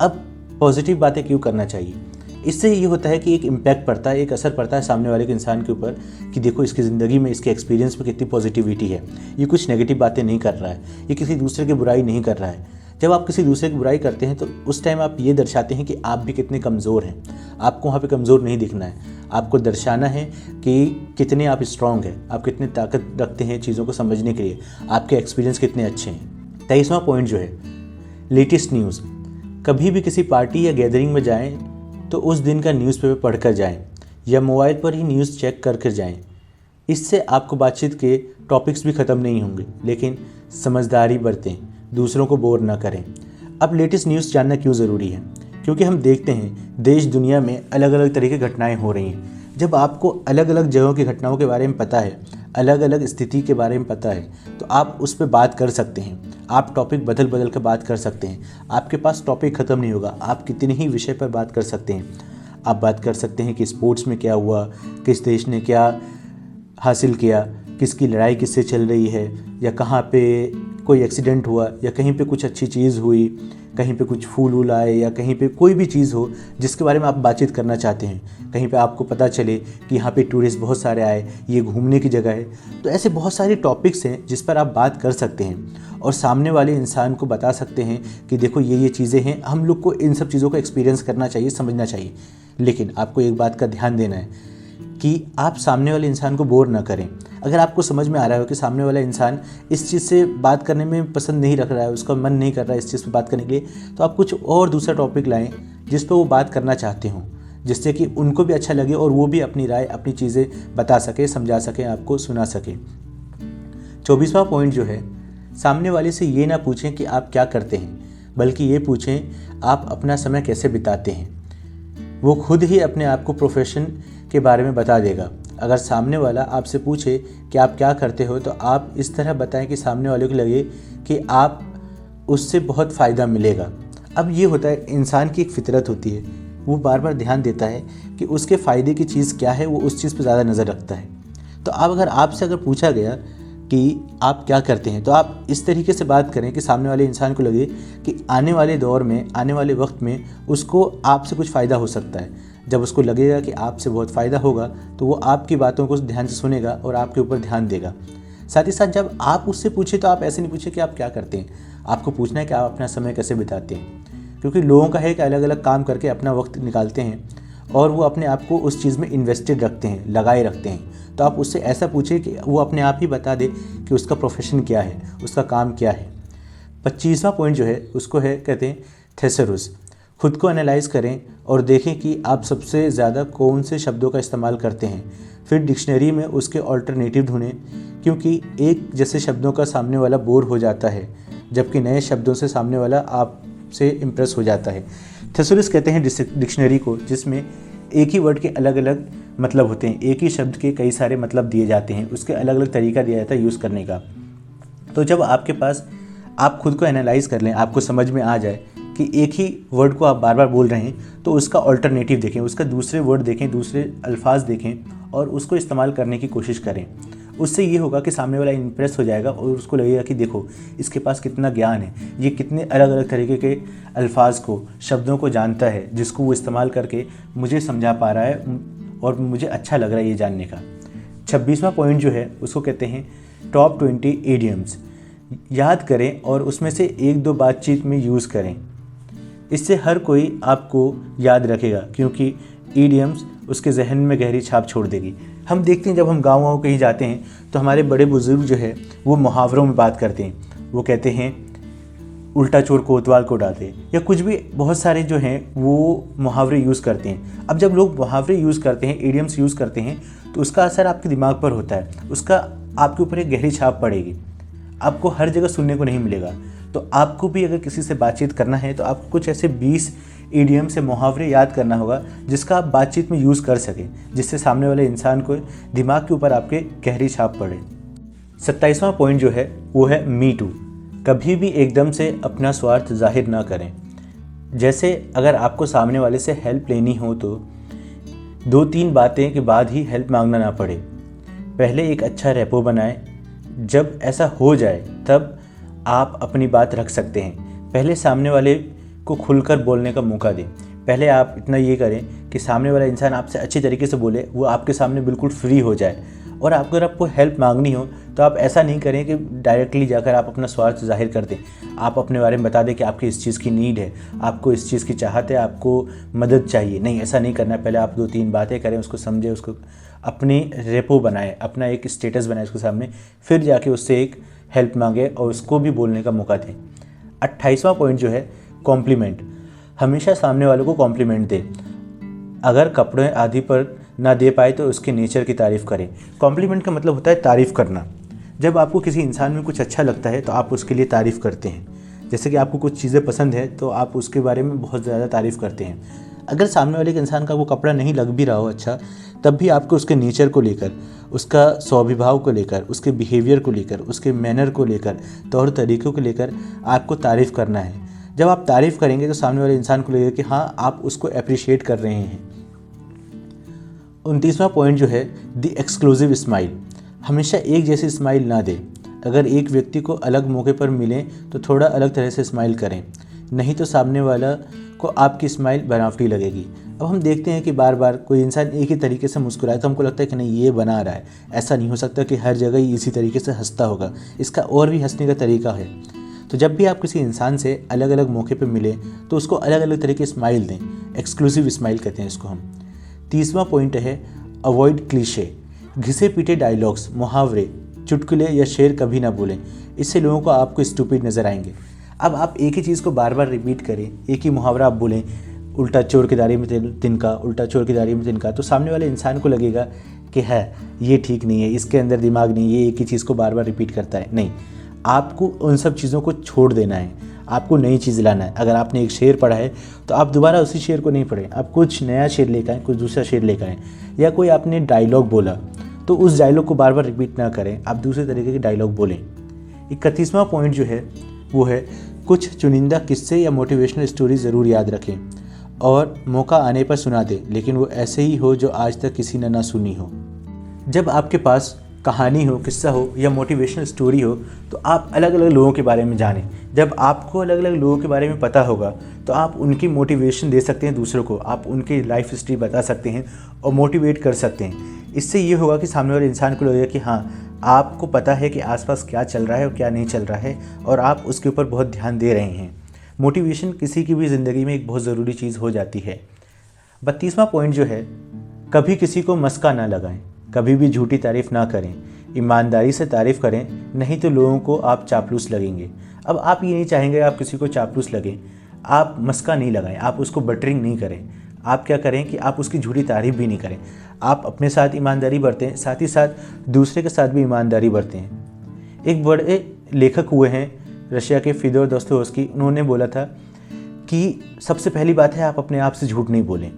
अब पॉजिटिव बातें क्यों करना चाहिए? इससे ये होता है कि एक इम्पैक्ट पड़ता है, एक असर पड़ता है सामने वाले के इंसान के ऊपर कि देखो इसकी ज़िंदगी में, इसके एक्सपीरियंस में कितनी पॉजिटिविटी है, ये कुछ नेगेटिव बातें नहीं कर रहा है, ये किसी दूसरे की बुराई नहीं कर रहा है। जब आप किसी दूसरे की बुराई करते हैं तो उस टाइम आप ये दर्शाते हैं कि आप भी कितने कमज़ोर हैं। आपको वहाँ पे कमज़ोर नहीं दिखना है, आपको दर्शाना है कि कितने आप स्ट्रॉन्ग हैं, आप कितने ताकत रखते हैं चीज़ों को समझने के लिए, आपके एक्सपीरियंस कितने अच्छे हैं। 23वां पॉइंट जो है लेटेस्ट न्यूज़। कभी भी किसी पार्टी या गैदरिंग में जाएं तो उस दिन का न्यूज़पेपर पढ़कर जाएं या मोबाइल पर ही न्यूज़ चेक कर जाएं। इससे आपको बातचीत के टॉपिक्स भी ख़त्म नहीं होंगे, लेकिन समझदारी बरतें, दूसरों को बोर ना करें। अब लेटेस्ट न्यूज़ जानना क्यों ज़रूरी है? क्योंकि हम देखते हैं देश दुनिया में अलग अलग तरह की घटनाएं हो रही हैं। जब आपको अलग अलग जगहों की घटनाओं के बारे में पता है, अलग अलग स्थिति के बारे में पता है, तो आप उस पर बात कर सकते हैं। आप टॉपिक बदल बदल कर बात कर सकते हैं। आपके पास टॉपिक ख़त्म नहीं होगा, आप कितने ही विषय पर बात कर सकते हैं। आप बात कर सकते हैं कि स्पोर्ट्स में क्या हुआ, किस देश ने क्या हासिल किया, किसकी लड़ाई किससे चल रही है, या कहाँ पे कोई एक्सीडेंट हुआ, या कहीं पे कुछ अच्छी चीज़ हुई, कहीं पे कुछ फूल वूल आए, या कहीं पे कोई भी चीज़ हो जिसके बारे में आप बातचीत करना चाहते हैं। कहीं पे आपको पता चले कि यहाँ पे टूरिस्ट बहुत सारे आए, ये घूमने की जगह है। तो ऐसे बहुत सारे टॉपिक्स हैं जिस पर आप बात कर सकते हैं और सामने वाले इंसान को बता सकते हैं कि देखो ये चीज़ें हैं। हम लोग को इन सब चीज़ों को एक्सपीरियंस करना चाहिए, समझना चाहिए। लेकिन आपको एक बात का ध्यान देना है कि आप सामने वाले इंसान को बोर ना करें। अगर आपको समझ में आ रहा हो कि सामने वाला इंसान इस चीज़ से बात करने में पसंद नहीं रख रहा है, उसका मन नहीं कर रहा है इस चीज़ पे बात करने के लिए, तो आप कुछ और दूसरा टॉपिक लाएं जिस पर वो बात करना चाहते हों, जिससे कि उनको भी अच्छा लगे और वो भी अपनी राय, अपनी चीज़ें बता सके, समझा सकें, आपको सुना सकें। 24वां पॉइंट जो है, सामने वाले से ये ना पूछें कि आप क्या करते हैं, बल्कि ये पूछें आप अपना समय कैसे बिताते हैं। वो खुद ही अपने आप को प्रोफेशन के बारे में बता देगा। अगर सामने वाला आपसे पूछे कि आप क्या करते हो, तो आप इस तरह बताएं कि सामने वाले को लगे कि आप उससे बहुत फ़ायदा मिलेगा। अब ये होता है, इंसान की एक फितरत होती है, वो बार बार ध्यान देता है कि उसके फ़ायदे की चीज़ क्या है, वो उस चीज़ पर ज़्यादा नज़र रखता है। तो अगर आपसे पूछा गया कि आप क्या करते हैं, तो आप इस तरीके से बात करें कि सामने वाले इंसान को लगे कि आने वाले दौर में, आने वाले वक्त में उसको आपसे कुछ फ़ायदा हो सकता है। जब उसको लगेगा कि आपसे बहुत फ़ायदा होगा तो वो आपकी बातों को ध्यान से सुनेगा और आपके ऊपर ध्यान देगा। साथ ही साथ जब आप उससे पूछे तो आप ऐसे नहीं पूछे कि आप क्या करते हैं, आपको पूछना है कि आप अपना समय कैसे बिताते हैं। क्योंकि लोगों का है कि अलग अलग काम करके अपना वक्त निकालते हैं और वो अपने आप को उस चीज़ में इन्वेस्टेड रखते हैं, लगाए रखते हैं। तो आप उससे ऐसा पूछे कि वो अपने आप ही बता दे कि उसका प्रोफेशन क्या है, उसका काम क्या है। 25वां पॉइंट जो है उसको है, कहते हैं थेसरुस। खुद को एनालाइज करें और देखें कि आप सबसे ज़्यादा कौन से शब्दों का इस्तेमाल करते हैं। फिर डिक्शनरी में उसके ऑल्टरनेटिव ढूंढें, क्योंकि एक जैसे शब्दों का सामने वाला बोर हो जाता है, जबकि नए शब्दों से सामने वाला आपसे इम्प्रेस हो जाता है। थेसरुस कहते हैं डिक्शनरी को, जिसमें एक ही वर्ड के अलग अलग मतलब होते हैं, एक ही शब्द के कई सारे मतलब दिए जाते हैं, उसके अलग अलग तरीका दिया जाता है यूज़ करने का। तो जब आपके पास, आप खुद को एनालाइज कर लें, आपको समझ में आ जाए कि एक ही वर्ड को आप बार बार बोल रहे हैं, तो उसका अल्टरनेटिव देखें, उसका दूसरे वर्ड देखें, दूसरे अल्फाज देखें और उसको इस्तेमाल करने की कोशिश करें। उससे ये होगा कि सामने वाला इम्प्रेस हो जाएगा और उसको लगेगा कि देखो इसके पास कितना ज्ञान है, ये कितने अलग अलग तरीके के अल्फाज को, शब्दों को जानता है, जिसको वो इस्तेमाल करके मुझे समझा पा रहा है और मुझे अच्छा लग रहा है ये जानने का। 26वां पॉइंट जो है उसको कहते हैं टॉप 20 इडियम्स। याद करें और उसमें से एक दो बातचीत में यूज़ करें। इससे हर कोई आपको याद रखेगा, क्योंकि ईडियम्स उसके जहन में गहरी छाप छोड़ देगी। हम देखते हैं जब हम गाँव कहीं जाते हैं तो हमारे बड़े बुजुर्ग जो है वो मुहावरों में बात करते हैं। वो कहते हैं उल्टा चोर कोतवाल को डांटे, या कुछ भी बहुत सारे जो हैं वो मुहावरे यूज़ करते हैं। अब जब लोग मुहावरे यूज़ करते हैं, ईडियम्स यूज़ करते हैं, तो उसका असर आपके दिमाग पर होता है, उसका आपके ऊपर एक गहरी छाप पड़ेगी। आपको हर जगह सुनने को नहीं मिलेगा। तो आपको भी अगर किसी से बातचीत करना है तो आपको कुछ ऐसे 20 ईडियम से मुहावरे याद करना होगा जिसका आप बातचीत में यूज़ कर सकें, जिससे सामने वाले इंसान को दिमाग के ऊपर आपके गहरी छाप पड़े। 27वां पॉइंट जो है वो है मी टू। कभी भी एकदम से अपना स्वार्थ जाहिर ना करें। जैसे अगर आपको सामने वाले से हेल्प लेनी हो तो 2-3 बातें के बाद ही हेल्प मांगना ना पड़े। पहले एक अच्छा रेपो बनाएं। जब ऐसा हो जाए तब आप अपनी बात रख सकते हैं। पहले सामने वाले को खुलकर बोलने का मौका दें। पहले आप इतना ये करें कि सामने वाला इंसान आपसे अच्छी तरीके से बोले, वो आपके सामने बिल्कुल फ्री हो जाए। और अगर आपको हेल्प मांगनी हो तो आप ऐसा नहीं करें कि डायरेक्टली जाकर आप अपना स्वार्थ जाहिर कर दें। आप अपने बारे में बता दें कि आपकी इस चीज़ की नीड है, आपको इस चीज़ की चाहत है, आपको मदद चाहिए। नहीं, ऐसा नहीं करना। पहले आप 2-3 बातें करें, उसको समझें, उसको अपनी रेपो बनाएं, अपना एक स्टेटस बनाएं उसके सामने, फिर जाके उससे एक हेल्प मांगे और उसको भी बोलने का मौका दें। 28वां पॉइंट जो है कॉम्प्लीमेंट। हमेशा सामने वालों को कॉम्प्लीमेंट दें। अगर कपड़े आदि पर ना दे पाए तो उसके नेचर की तारीफ़ करें। कॉम्प्लीमेंट का मतलब होता है तारीफ़ करना। जब आपको किसी इंसान में कुछ अच्छा लगता है तो आप उसके लिए तारीफ़ करते हैं। जैसे कि आपको कुछ चीज़ें पसंद है तो आप उसके बारे में बहुत ज़्यादा तारीफ़ करते हैं। अगर सामने वाले के इंसान का वो कपड़ा नहीं लग भी रहा हो अच्छा, तब भी आपको उसके नेचर को लेकर, उसका स्वभाव को लेकर, उसके बिहेवियर को लेकर, उसके मैनर को लेकर, तौर तरीक़ों को लेकर आपको तारीफ़ करना है। जब आप तारीफ़ करेंगे तो सामने वाले इंसान को लगेगा कि हाँ, आप उसको अप्रिशिएट कर रहे हैं। 29वां पॉइंट जो है द एक्सक्लूसिव स्माइल। हमेशा एक जैसी स्माइल ना दें। अगर एक व्यक्ति को अलग मौके पर मिलें तो थोड़ा अलग तरह से स्माइल करें, नहीं तो सामने वाला को आपकी स्माइल बनावटी लगेगी। अब हम देखते हैं कि बार बार कोई इंसान एक ही तरीके से मुस्कुराए तो हमको लगता है कि नहीं, ये बना रहा है। ऐसा नहीं हो सकता कि हर जगह ही इसी तरीके से हंसता होगा, इसका और भी हंसने का तरीका है। तो जब भी आप किसी इंसान से अलग अलग मौके पर मिले तो उसको अलग अलग तरह की स्माइल दें। एक्सक्लूसिव स्माइल कहते हैं इसको हम। 30वां पॉइंट है अवॉइड क्लीशे। घिसे पीटे डायलॉग्स, मुहावरे, चुटकुले या शेर कभी ना बोलें। इससे लोगों को आपको स्टूपिड नज़र आएंगे। अब आप एक ही चीज़ को बार बार रिपीट करें, एक ही मुहावरा आप बोलें, उल्टा चोर की दाढ़ी में तिनका, उल्टा चोर की दाढ़ी में तिनका, तो सामने वाले इंसान को लगेगा कि है ये ठीक नहीं है, इसके अंदर दिमाग नहीं, ये एक ही चीज़ को बार बार रिपीट करता है। नहीं, आपको उन सब चीज़ों को छोड़ देना है, आपको नई चीज़ लाना है। अगर आपने एक शेर पढ़ा है तो आप दोबारा उसी शेर को नहीं पढ़ें, आप कुछ नया शेर लेकर आएँ, कुछ दूसरा शेर लेकर आएँ। या कोई आपने डायलॉग बोला तो उस डायलॉग को बार बार रिपीट ना करें, आप दूसरे तरीके के डायलॉग बोलें। 31वां पॉइंट जो है वो है कुछ चुनिंदा किस्से या मोटिवेशनल स्टोरी ज़रूर याद रखें और मौका आने पर सुना दें, लेकिन वो ऐसे ही हो जो आज तक किसी ने ना सुनी हो। जब आपके पास कहानी हो, किस्सा हो या मोटिवेशनल स्टोरी हो तो आप अलग अलग लोगों के बारे में जानें। जब आपको अलग अलग लोगों के बारे में पता होगा तो आप उनकी मोटिवेशन दे सकते हैं दूसरों को, आप उनकी लाइफ हिस्ट्री बता सकते हैं और मोटिवेट कर सकते हैं। इससे ये होगा कि सामने वाले इंसान को लगेगा कि हाँ, आपको पता है कि आसपास क्या चल रहा है और क्या नहीं चल रहा है और आप उसके ऊपर बहुत ध्यान दे रहे हैं। मोटिवेशन किसी की भी ज़िंदगी में एक बहुत ज़रूरी चीज़ हो जाती है। 32वां पॉइंट जो है कभी किसी को मस्का ना लगाएं, कभी भी झूठी तारीफ़ ना करें, ईमानदारी से तारीफ़ करें, नहीं तो लोगों को आप चापलूस लगेंगे। अब आप ये नहीं चाहेंगे आप किसी को चापलूस लगें, आप मस्का नहीं लगाएं, आप उसको बटरिंग नहीं करें। आप क्या करें कि आप उसकी झूठी तारीफ़ भी नहीं करें। आप अपने साथ ईमानदारी बरतें, साथ ही साथ दूसरे के साथ भी ईमानदारी बरतें। एक बड़े लेखक हुए हैं रशिया के फियोदोर दोस्तोयेव्स्की, उन्होंने बोला था कि सबसे पहली बात है आप अपने आप से झूठ नहीं बोलें।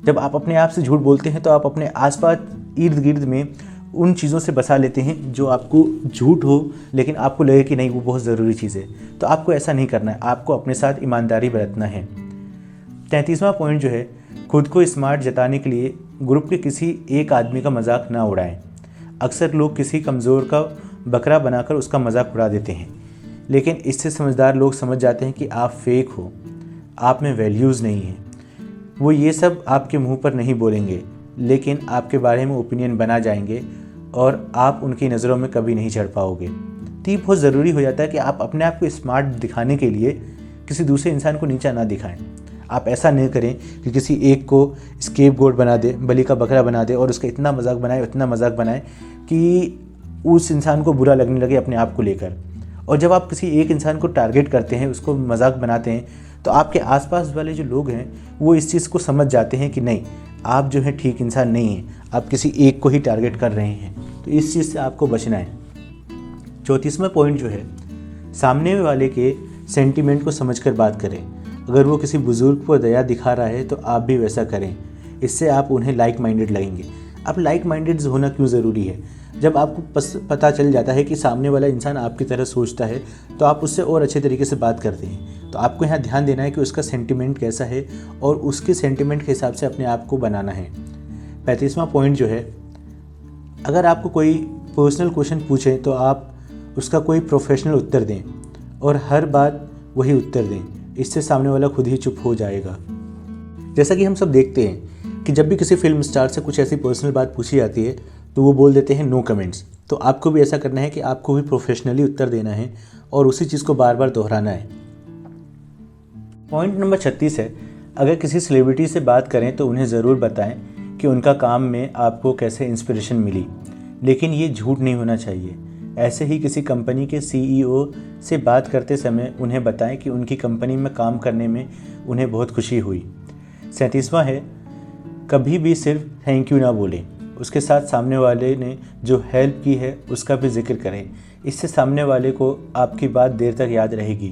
जब आप अपने आप से झूठ बोलते हैं तो आप अपने आसपास इर्द गिर्द में उन चीज़ों से बसा लेते हैं जो आपको झूठ हो लेकिन आपको लगे कि नहीं वो बहुत ज़रूरी चीज़ है। तो आपको ऐसा नहीं करना है, आपको अपने साथ ईमानदारी बरतना है। 33वां पॉइंट जो है खुद को स्मार्ट जताने के लिए ग्रुप के किसी एक आदमी का मजाक ना उड़ाएं। अक्सर लोग किसी कमज़ोर का बकरा बनाकर उसका मजाक उड़ा देते हैं, लेकिन इससे समझदार लोग समझ जाते हैं कि आप फेक हो, आप में वैल्यूज़ नहीं हैं। वो ये सब आपके मुंह पर नहीं बोलेंगे, लेकिन आपके बारे में ओपिनियन बना जाएंगे और आप उनकी नज़रों में कभी नहीं चढ़ पाओगे। तो ये बहुत ज़रूरी हो जाता है कि आप अपने आप को स्मार्ट दिखाने के लिए किसी दूसरे इंसान को नीचा ना दिखाएं। आप ऐसा नहीं करें कि किसी एक को स्केपगोट बना दे, बलि का बकरा बना दे और उसका इतना मजाक बनाए कि उस इंसान को बुरा लगने लगे अपने आप को लेकर। और जब आप किसी एक इंसान को टारगेट करते हैं, उसको मजाक बनाते हैं, तो आपके आसपास वाले जो लोग हैं वो इस चीज़ को समझ जाते हैं कि नहीं, आप जो है ठीक इंसान नहीं हैं, आप किसी एक को ही टारगेट कर रहे हैं। तो इस चीज़ से आपको बचना है। 34वां पॉइंट जो है, सामने वाले के सेंटीमेंट को समझकर बात करें। अगर वो किसी बुज़ुर्ग को दया दिखा रहा है तो आप भी वैसा करें, इससे आप उन्हें लाइक माइंडेड लगेंगे। अब लाइक माइंडेड होना क्यों ज़रूरी है? जब आपको पता चल जाता है कि सामने वाला इंसान आपकी तरह सोचता है तो आप उससे और अच्छे तरीके से बात करते हैं। तो आपको यहाँ ध्यान देना है कि उसका सेंटीमेंट कैसा है और उसके सेंटीमेंट के हिसाब से अपने आप को बनाना है। 35वां पॉइंट जो है, अगर आपको कोई पर्सनल क्वेश्चन पूछे तो आप उसका कोई प्रोफेशनल उत्तर दें और हर बात वही उत्तर दें, इससे सामने वाला खुद ही चुप हो जाएगा। जैसा कि हम सब देखते हैं कि जब भी किसी फिल्म स्टार से कुछ ऐसी पर्सनल बात पूछी जाती है तो वो बोल देते हैं नो कमेंट्स। तो आपको भी ऐसा करना है कि आपको भी प्रोफेशनली उत्तर देना है और उसी चीज़ को बार बार दोहराना है। पॉइंट नंबर 36 है, अगर किसी सेलिब्रिटी से बात करें तो उन्हें ज़रूर बताएं कि उनका काम में आपको कैसे इंस्पिरेशन मिली, लेकिन ये झूठ नहीं होना चाहिए। ऐसे ही किसी कंपनी के CEO से बात करते समय उन्हें बताएं कि उनकी कंपनी में काम करने में उन्हें बहुत खुशी हुई। 37वां है, कभी भी सिर्फ थैंक यू ना बोलें, उसके साथ सामने वाले ने जो हेल्प की है उसका भी जिक्र करें। इससे सामने वाले को आपकी बात देर तक याद रहेगी,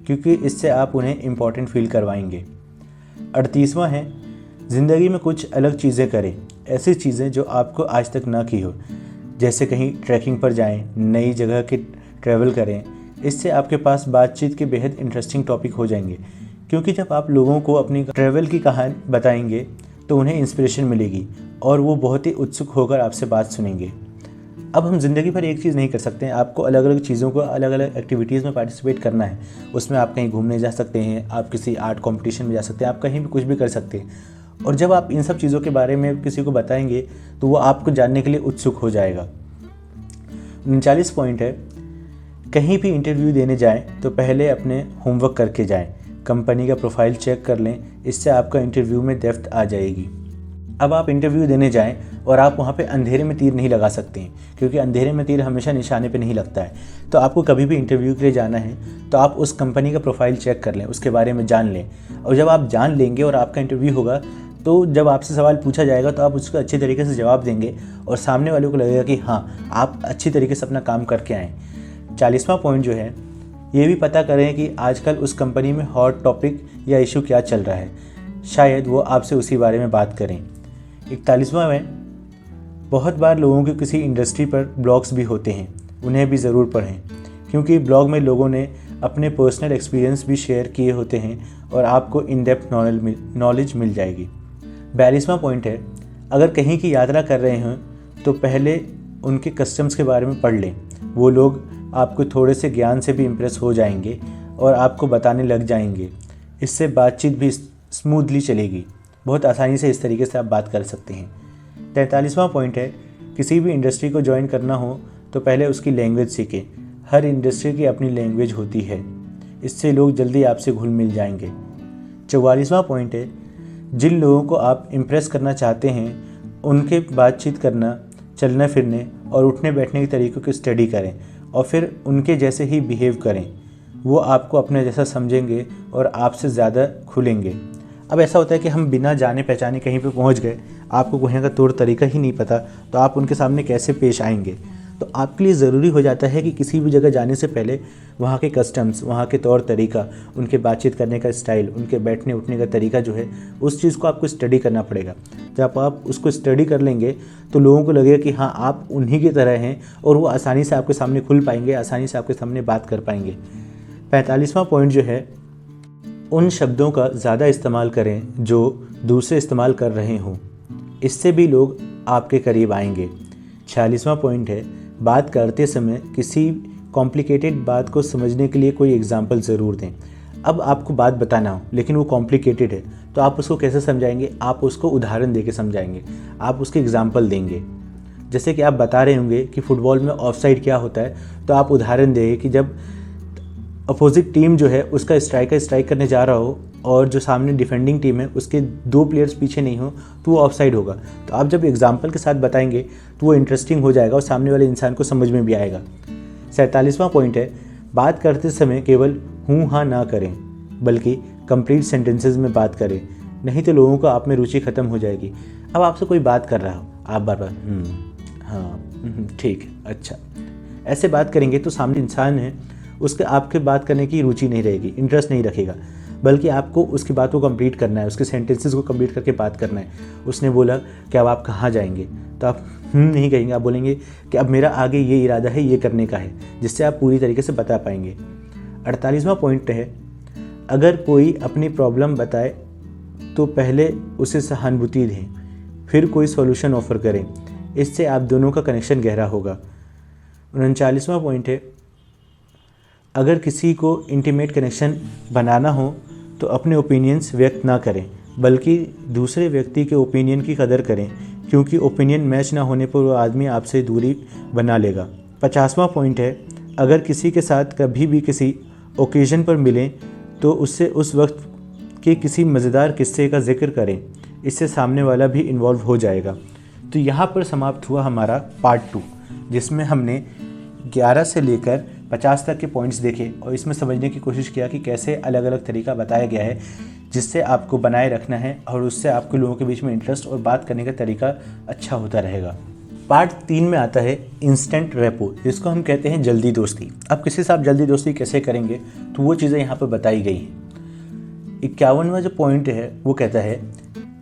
क्योंकि इससे आप उन्हें इम्पोर्टेंट फील करवाएंगे। 38वां है, ज़िंदगी में कुछ अलग चीज़ें करें, ऐसी चीज़ें जो आपको आज तक ना की हो, जैसे कहीं ट्रैकिंग पर जाएं, नई जगह के ट्रैवल करें। इससे आपके पास बातचीत के बेहद इंटरेस्टिंग टॉपिक हो जाएंगे, क्योंकि जब आप लोगों को अपनी ट्रैवल की कहानी बताएंगे तो उन्हें इंस्पिरेशन मिलेगी और वो बहुत ही उत्सुक होकर आपसे बात सुनेंगे। अब हम ज़िंदगी भर एक चीज़ नहीं कर सकते हैं, आपको अलग अलग चीज़ों को, अलग अलग एक्टिविटीज़ में पार्टिसिपेट करना है। उसमें आप कहीं घूमने जा सकते हैं, आप किसी आर्ट कॉम्पिटिशन में जा सकते हैं, आप कहीं भी कुछ भी कर सकते हैं। और जब आप इन सब चीज़ों के बारे में किसी को बताएंगे तो वो आपको जानने के लिए उत्सुक हो जाएगा। 39 पॉइंट है, कहीं भी इंटरव्यू देने जाएं तो पहले अपने होमवर्क करके जाएं, कंपनी का प्रोफाइल चेक कर लें, इससे आपका इंटरव्यू में डेप्थ आ जाएगी। अब आप इंटरव्यू देने जाएं और आप वहाँ पे अंधेरे में तीर नहीं लगा सकते हैं, क्योंकि अंधेरे में तीर हमेशा निशाने पे नहीं लगता है। तो आपको कभी भी इंटरव्यू के लिए जाना है तो आप उस कंपनी का प्रोफाइल चेक कर लें, उसके बारे में जान लें। और जब आप जान लेंगे और आपका इंटरव्यू होगा तो जब आपसे सवाल पूछा जाएगा तो आप उसको अच्छे तरीके से जवाब देंगे और सामने वाले को लगेगा कि हाँ, आप अच्छी तरीके से अपना काम करके आएँ। 40वां पॉइंट जो है, ये भी पता करें कि आजकल उस कंपनी में हॉट टॉपिक या इशू क्या चल रहा है, शायद वो आपसे उसी बारे में बात करें। 41वां में, बहुत बार लोगों के किसी इंडस्ट्री पर ब्लॉग्स भी होते हैं, उन्हें भी ज़रूर पढ़ें, क्योंकि ब्लॉग में लोगों ने अपने पर्सनल एक्सपीरियंस भी शेयर किए होते हैं और आपको इन डेप्थ नॉलेज मिल जाएगी। 42वां पॉइंट है, अगर कहीं की यात्रा कर रहे हैं तो पहले उनके कस्टम्स के बारे में पढ़ लें। वो लोग आपको थोड़े से ज्ञान से भी इम्प्रेस हो जाएंगे और आपको बताने लग जाएंगे। इससे बातचीत भी स्मूथली चलेगी, बहुत आसानी से इस तरीके से आप बात कर सकते हैं। 43वां पॉइंट है, किसी भी इंडस्ट्री को ज्वाइन करना हो तो पहले उसकी लैंग्वेज सीखें। हर इंडस्ट्री की अपनी लैंग्वेज होती है, इससे लोग जल्दी आपसे घुल मिल जाएंगे। 44वां पॉइंट है, जिन लोगों को आप इम्प्रेस करना चाहते हैं उनके बातचीत करना, चलने फिरने और उठने बैठने के तरीक़ों की स्टडी करें और फिर उनके जैसे ही बिहेव करें। वो आपको अपने जैसा समझेंगे और आपसे ज़्यादा खुलेंगे। अब ऐसा होता है कि हम बिना जाने पहचाने कहीं पे पहुंच गए, आपको वहीं का तौर तरीका ही नहीं पता, तो आप उनके सामने कैसे पेश आएंगे। तो आपके लिए ज़रूरी हो जाता है कि किसी भी जगह जाने से पहले वहाँ के कस्टम्स, वहाँ के तौर तरीका, उनके बातचीत करने का स्टाइल, उनके बैठने उठने का तरीका जो है, उस चीज़ को आपको स्टडी करना पड़ेगा। जब आप उसको स्टडी कर लेंगे तो लोगों को लगेगा कि हाँ, आप उन्हीं की तरह हैं और वो आसानी से आपके सामने खुल पाएंगे, आसानी से आपके सामने बात कर पाएंगे। 45वां पॉइंट जो है, उन शब्दों का ज़्यादा इस्तेमाल करें जो दूसरे इस्तेमाल कर रहे हों, इससे भी लोग आपके करीब आएंगे। 46वां पॉइंट है, बात करते समय किसी कॉम्प्लिकेटेड बात को समझने के लिए कोई एग्जाम्पल ज़रूर दें। अब आपको बात बताना हो लेकिन वो कॉम्प्लिकेटेड है तो आप उसको कैसे समझाएंगे? आप उसको उदाहरण देके समझाएंगे, आप उसके एग्जाम्पल देंगे। जैसे कि आप बता रहे होंगे कि फ़ुटबॉल में ऑफसाइड क्या होता है, तो आप उदाहरण दें कि जब अपोजिट टीम जो है उसका स्ट्राइकर स्ट्राइक करने जा रहा हो और जो सामने डिफेंडिंग टीम है उसके 2 प्लेयर्स पीछे नहीं हो तो वो ऑफसाइड होगा। तो आप जब एग्जाम्पल के साथ बताएंगे तो वो इंटरेस्टिंग हो जाएगा और सामने वाले इंसान को समझ में भी आएगा। 47वां पॉइंट है, बात करते समय केवल हूँ हाँ ना करें बल्कि कंप्लीट सेंटेंसेस में बात करें, नहीं तो लोगों को आप में रुचि ख़त्म हो जाएगी। अब आपसे कोई बात कर रहा हो, आप बार बार हाँ ठीक है अच्छा ऐसे बात करेंगे तो सामने इंसान है उसके आपके बात करने की रुचि नहीं रहेगी, इंटरेस्ट नहीं रखेगा, बल्कि आपको उसकी बात को कंप्लीट करना है, उसके सेंटेंसेस को कंप्लीट करके बात करना है। उसने बोला कि अब आप कहाँ जाएंगे, तो आप नहीं कहेंगे, आप बोलेंगे कि अब मेरा आगे ये इरादा है, ये करने का है, जिससे आप पूरी तरीके से बता पाएंगे। 48वां पॉइंट है, अगर कोई अपनी प्रॉब्लम बताए तो पहले उसे सहानुभूति दें, फिर कोई सॉल्यूशन ऑफर करें, इससे आप दोनों का कनेक्शन गहरा होगा। 39वां पॉइंट है, अगर किसी को इंटीमेट कनेक्शन बनाना हो तो अपने ओपिनियंस व्यक्त ना करें बल्कि दूसरे व्यक्ति के ओपिनियन की कदर करें, क्योंकि ओपिनियन मैच ना होने पर वो आदमी आपसे दूरी बना लेगा। 50वां पॉइंट है, अगर किसी के साथ कभी भी किसी ओकेजन पर मिलें तो उससे उस वक्त के किसी मज़ेदार किस्से का जिक्र करें, इससे सामने वाला भी इन्वॉल्व हो जाएगा। तो यहाँ पर समाप्त हुआ हमारा पार्ट 2, जिसमें हमने 11 से लेकर 50 तक के पॉइंट्स देखे और इसमें समझने की कोशिश किया कि कैसे अलग अलग तरीका बताया गया है जिससे आपको बनाए रखना है और उससे आपके लोगों के बीच में इंटरेस्ट और बात करने का तरीका अच्छा होता रहेगा। पार्ट 3 में आता है इंस्टेंट रेपो, जिसको हम कहते हैं जल्दी दोस्ती। अब किसी से आप जल्दी दोस्ती कैसे करेंगे तो वो चीज़ें यहाँ पर बताई गई हैं। 51वां जो पॉइंट है वो कहता है,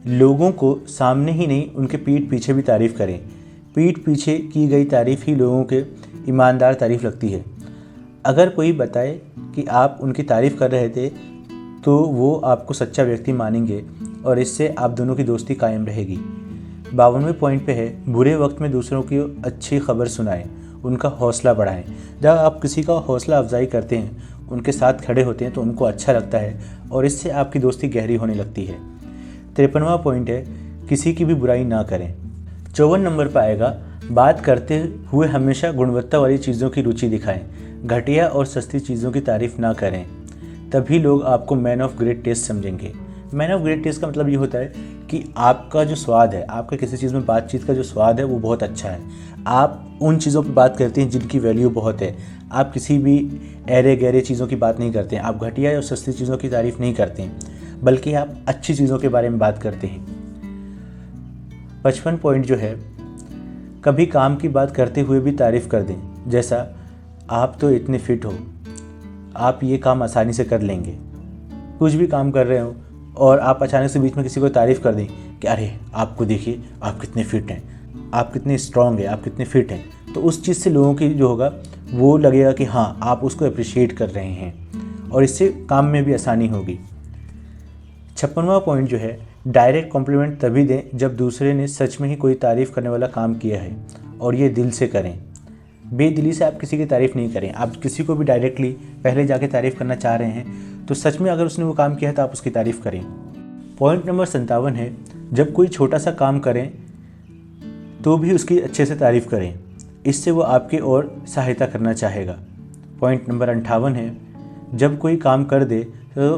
लोगों को सामने ही नहीं उनके पीठ पीछे भी तारीफ़ करें। पीठ पीछे की गई तारीफ़ ही लोगों के ईमानदार तारीफ़ लगती है। अगर कोई बताए कि आप उनकी तारीफ़ कर रहे थे तो वो आपको सच्चा व्यक्ति मानेंगे और इससे आप दोनों की दोस्ती कायम रहेगी। 52वें पॉइंट पे है, बुरे वक्त में दूसरों की अच्छी खबर सुनाएं, उनका हौसला बढ़ाएं। जब आप किसी का हौसला अफजाई करते हैं, उनके साथ खड़े होते हैं तो उनको अच्छा लगता है और इससे आपकी दोस्ती गहरी होने लगती है। 53वां पॉइंट है, किसी की भी बुराई ना करें। 54 नंबर पर आएगा, बात करते हुए हमेशा गुणवत्ता वाली चीज़ों की रुचि दिखाएं, घटिया और सस्ती चीज़ों की तारीफ़ ना करें, तभी लोग आपको मैन ऑफ ग्रेट टेस्ट समझेंगे। मैन ऑफ ग्रेट टेस्ट का मतलब ये होता है कि आपका जो स्वाद है, आपका किसी चीज़ में बातचीत का जो स्वाद है वो बहुत अच्छा है। आप उन चीज़ों पर बात करते हैं जिनकी वैल्यू बहुत है। आप किसी भी ऐरे गहरे चीज़ों की बात नहीं करते हैं। आप घटिया और सस्ती चीज़ों की तारीफ़ नहीं करते हैं, बल्कि आप अच्छी चीज़ों के बारे में बात करते हैं। 55 पॉइंट जो है, कभी काम की बात करते हुए भी तारीफ़ कर दें, जैसा आप तो इतने फिट हो, आप ये काम आसानी से कर लेंगे। कुछ भी काम कर रहे हो और आप अचानक से बीच में किसी को तारीफ़ कर दें कि अरे आपको देखिए आप कितने फिट हैं, आप कितने स्ट्रॉन्ग हैं, आप कितने फिट हैं, तो उस चीज़ से लोगों की जो होगा वो लगेगा कि हाँ आप उसको अप्रिशिएट कर रहे हैं और इससे काम में भी आसानी होगी। 56वां पॉइंट जो है, डायरेक्ट कॉम्प्लीमेंट तभी दें जब दूसरे ने सच में ही कोई तारीफ़ करने वाला काम किया है और ये दिल से करें। बेदिली से आप किसी की तारीफ़ नहीं करें। आप किसी को भी डायरेक्टली पहले जाके तारीफ़ करना चाह रहे हैं तो सच में अगर उसने वो काम किया है तो आप उसकी तारीफ़ करें। पॉइंट नंबर 57 है, जब कोई छोटा सा काम करें तो भी उसकी अच्छे से तारीफ़ करें, इससे वो आपकी ओर सहायता करना चाहेगा। पॉइंट नंबर 58 है, जब कोई काम कर दे तो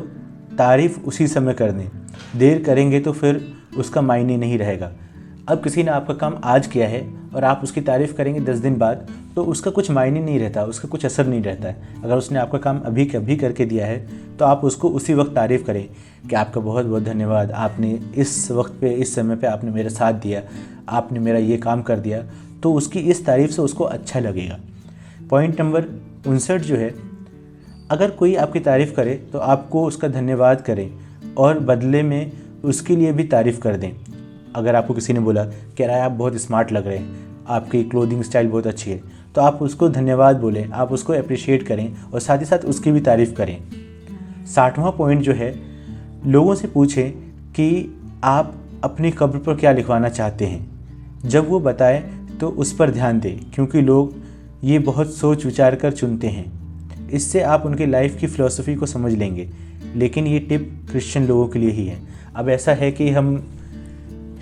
तारीफ़ उसी समय कर दें, देर करेंगे तो फिर उसका मायने नहीं रहेगा। अब किसी ने आपका काम आज किया है और आप उसकी तारीफ़ करेंगे 10 दिन बाद तो उसका कुछ मायने नहीं रहता, उसका कुछ असर नहीं रहता है। अगर उसने आपका काम अभी कभी करके दिया है तो आप उसको उसी वक्त तारीफ़ करें कि आपका बहुत बहुत धन्यवाद, आपने इस वक्त पे इस समय पे आपने मेरा साथ दिया, आपने मेरा ये काम कर दिया, तो उसकी इस तारीफ़ से उसको अच्छा लगेगा। पॉइंट नंबर 59 जो है, अगर कोई आपकी तारीफ़ करे तो आपको उसका धन्यवाद करें और बदले में उसके लिए भी तारीफ़ कर दें। अगर आपको किसी ने बोला कि यार आप बहुत स्मार्ट लग रहे हैं, आपकी क्लोथिंग स्टाइल बहुत अच्छी है, तो आप उसको धन्यवाद बोलें, आप उसको अप्रिशिएट करें और साथ ही साथ उसकी भी तारीफ़ करें। 60वां पॉइंट जो है, लोगों से पूछें कि आप अपनी कब्र पर क्या लिखवाना चाहते हैं। जब वो बताए तो उस पर ध्यान दें, क्योंकि लोग ये बहुत सोच विचार कर चुनते हैं। इससे आप उनकी लाइफ की फ़िलॉसफी को समझ लेंगे। लेकिन ये टिप क्रिश्चियन लोगों के लिए ही है। अब ऐसा है कि हम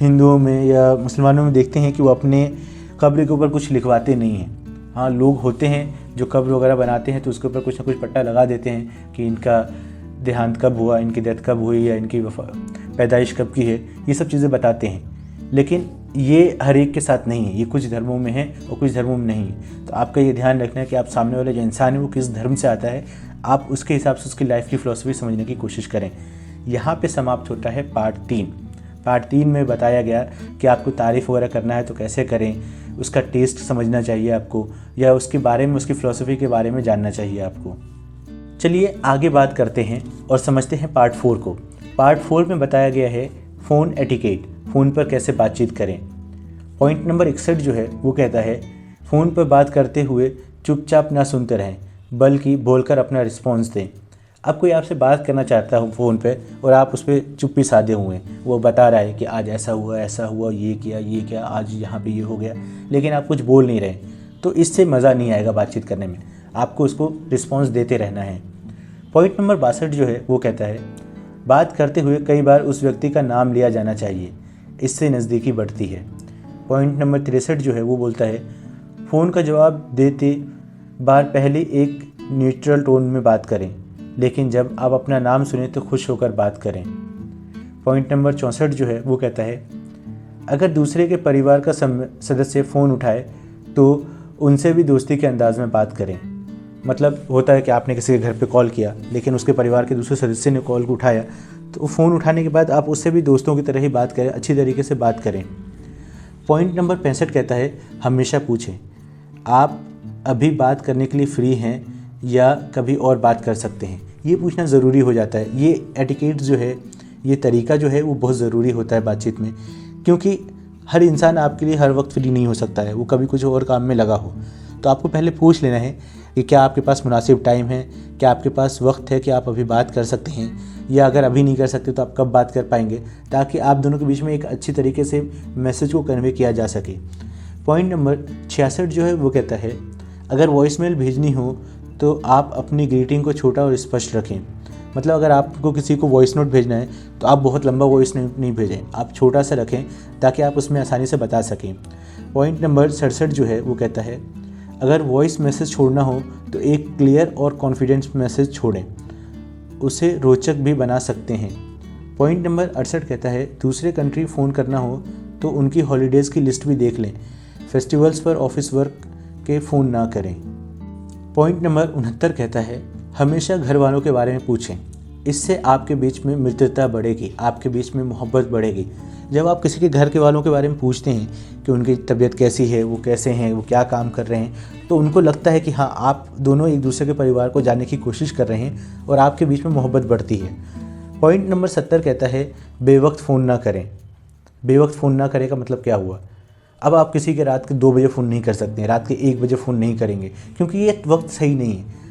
हिंदुओं में या मुसलमानों में देखते हैं कि वो अपने कब्र के ऊपर कुछ लिखवाते नहीं हैं। हाँ, लोग होते हैं जो कब्र वगैरह बनाते हैं तो उसके ऊपर कुछ ना कुछ पट्टा लगा देते हैं कि इनका देहांत कब हुआ, इनकी डेथ कब हुई या इनकी पैदाइश कब की है, ये सब चीज़ें बताते हैं। लेकिन ये हर एक के साथ नहीं है, ये कुछ धर्मों में है और कुछ धर्मों में नहीं है। तो आपका ये ध्यान रखना है कि आप सामने वाले जो इंसान है वो किस धर्म से आता है, आप उसके हिसाब से उसकी लाइफ की फ़िलॉसफी समझने की कोशिश करें। यहाँ पे समाप्त होता है पार्ट 3। पार्ट 3 में बताया गया कि आपको तारीफ़ वगैरह करना है तो कैसे करें, उसका टेस्ट समझना चाहिए आपको, या उसके बारे में, उसकी फ़िलॉसफी के बारे में जानना चाहिए आपको। चलिए आगे बात करते हैं और समझते हैं पार्ट 4 को। पार्ट 4 में बताया गया है फ़ोन एटिकेट, फ़ोन पर कैसे बातचीत करें। पॉइंट नंबर 61 जो है वो कहता है फ़ोन पर बात करते हुए चुपचाप ना सुनते रहें, बल्कि बोलकर अपना रिस्पॉन्स दें। अब कोई आपसे बात करना चाहता हो फ़ोन पे और आप उस पर चुप्पी साधे हुए हैं, वो बता रहा है कि आज ऐसा हुआ, ये किया, आज यहाँ पे ये हो गया, लेकिन आप कुछ बोल नहीं रहे, तो इससे मज़ा नहीं आएगा बातचीत करने में। आपको उसको रिस्पॉन्स देते रहना है। पॉइंट नंबर 62 जो है वो कहता है बात करते हुए कई बार उस व्यक्ति का नाम लिया जाना चाहिए, इससे नज़दीकी बढ़ती है। पॉइंट नंबर 63 जो है वो बोलता है फ़ोन का जवाब देते बार पहले एक न्यूट्रल टोन में बात करें, लेकिन जब आप अपना नाम सुने तो खुश होकर बात करें। पॉइंट नंबर 64 जो है वो कहता है अगर दूसरे के परिवार का सदस्य फ़ोन उठाए तो उनसे भी दोस्ती के अंदाज में बात करें। मतलब होता है कि आपने किसी के घर पे कॉल किया, लेकिन उसके परिवार के दूसरे सदस्य ने कॉल को उठाया, तो फ़ोन उठाने के बाद आप उससे भी दोस्तों की तरह ही बात करें, अच्छी तरीके से बात करें। पॉइंट नंबर 65 कहता है हमेशा पूछें आप अभी बात करने के लिए फ्री हैं या कभी और बात कर सकते हैं। ये पूछना ज़रूरी हो जाता है। ये एटिकेट जो है, ये तरीका जो है वो बहुत ज़रूरी होता है बातचीत में, क्योंकि हर इंसान आपके लिए हर वक्त फ्री नहीं हो सकता है, वो कभी कुछ और काम में लगा हो। तो आपको पहले पूछ लेना है कि क्या आपके पास मुनासिब टाइम है, क्या आपके पास वक्त है कि आप अभी बात कर सकते हैं, या अगर अभी नहीं कर सकते तो आप कब बात कर पाएंगे, ताकि आप दोनों के बीच में एक अच्छी तरीके से मैसेज को कन्वे किया जा सके। पॉइंट नंबर 66 जो है वो कहता है अगर वॉइसमेल भेजनी हो तो आप अपनी ग्रीटिंग को छोटा और स्पष्ट रखें। मतलब अगर आपको किसी को वॉइस नोट भेजना है तो आप बहुत लंबा वॉइस नोट नहीं भेजें, आप छोटा सा रखें ताकि आप उसमें आसानी से बता सकें। पॉइंट नंबर 67 जो है वो कहता है अगर वॉइस मैसेज छोड़ना हो तो एक क्लियर और कॉन्फिडेंस मैसेज छोड़ें, उसे रोचक भी बना सकते हैं। पॉइंट नंबर 68 कहता है दूसरे कंट्री फ़ोन करना हो तो उनकी हॉलीडेज़ की लिस्ट भी देख लें, फेस्टिवल्स पर ऑफिस वर्क के फ़ोन ना करें। पॉइंट नंबर 69 कहता है हमेशा घर वालों के बारे में पूछें, इससे आपके बीच में मित्रता बढ़ेगी, आपके बीच में मोहब्बत बढ़ेगी। जब आप किसी के घर के वालों के बारे में पूछते हैं कि उनकी तबीयत कैसी है, वो कैसे हैं, वो क्या काम कर रहे हैं, तो उनको लगता है कि हाँ आप दोनों एक दूसरे के परिवार को जानने की कोशिश कर रहे हैं और आपके बीच में मोहब्बत बढ़ती है। पॉइंट नंबर 70 कहता है बेवक्त फ़ोन ना करें। बेवक्त फ़ोन ना करें का मतलब क्या हुआ? अब आप किसी के रात के 2 बजे फ़ोन नहीं कर सकते हैं, रात के 1 बजे फ़ोन नहीं करेंगे, क्योंकि ये वक्त सही नहीं है।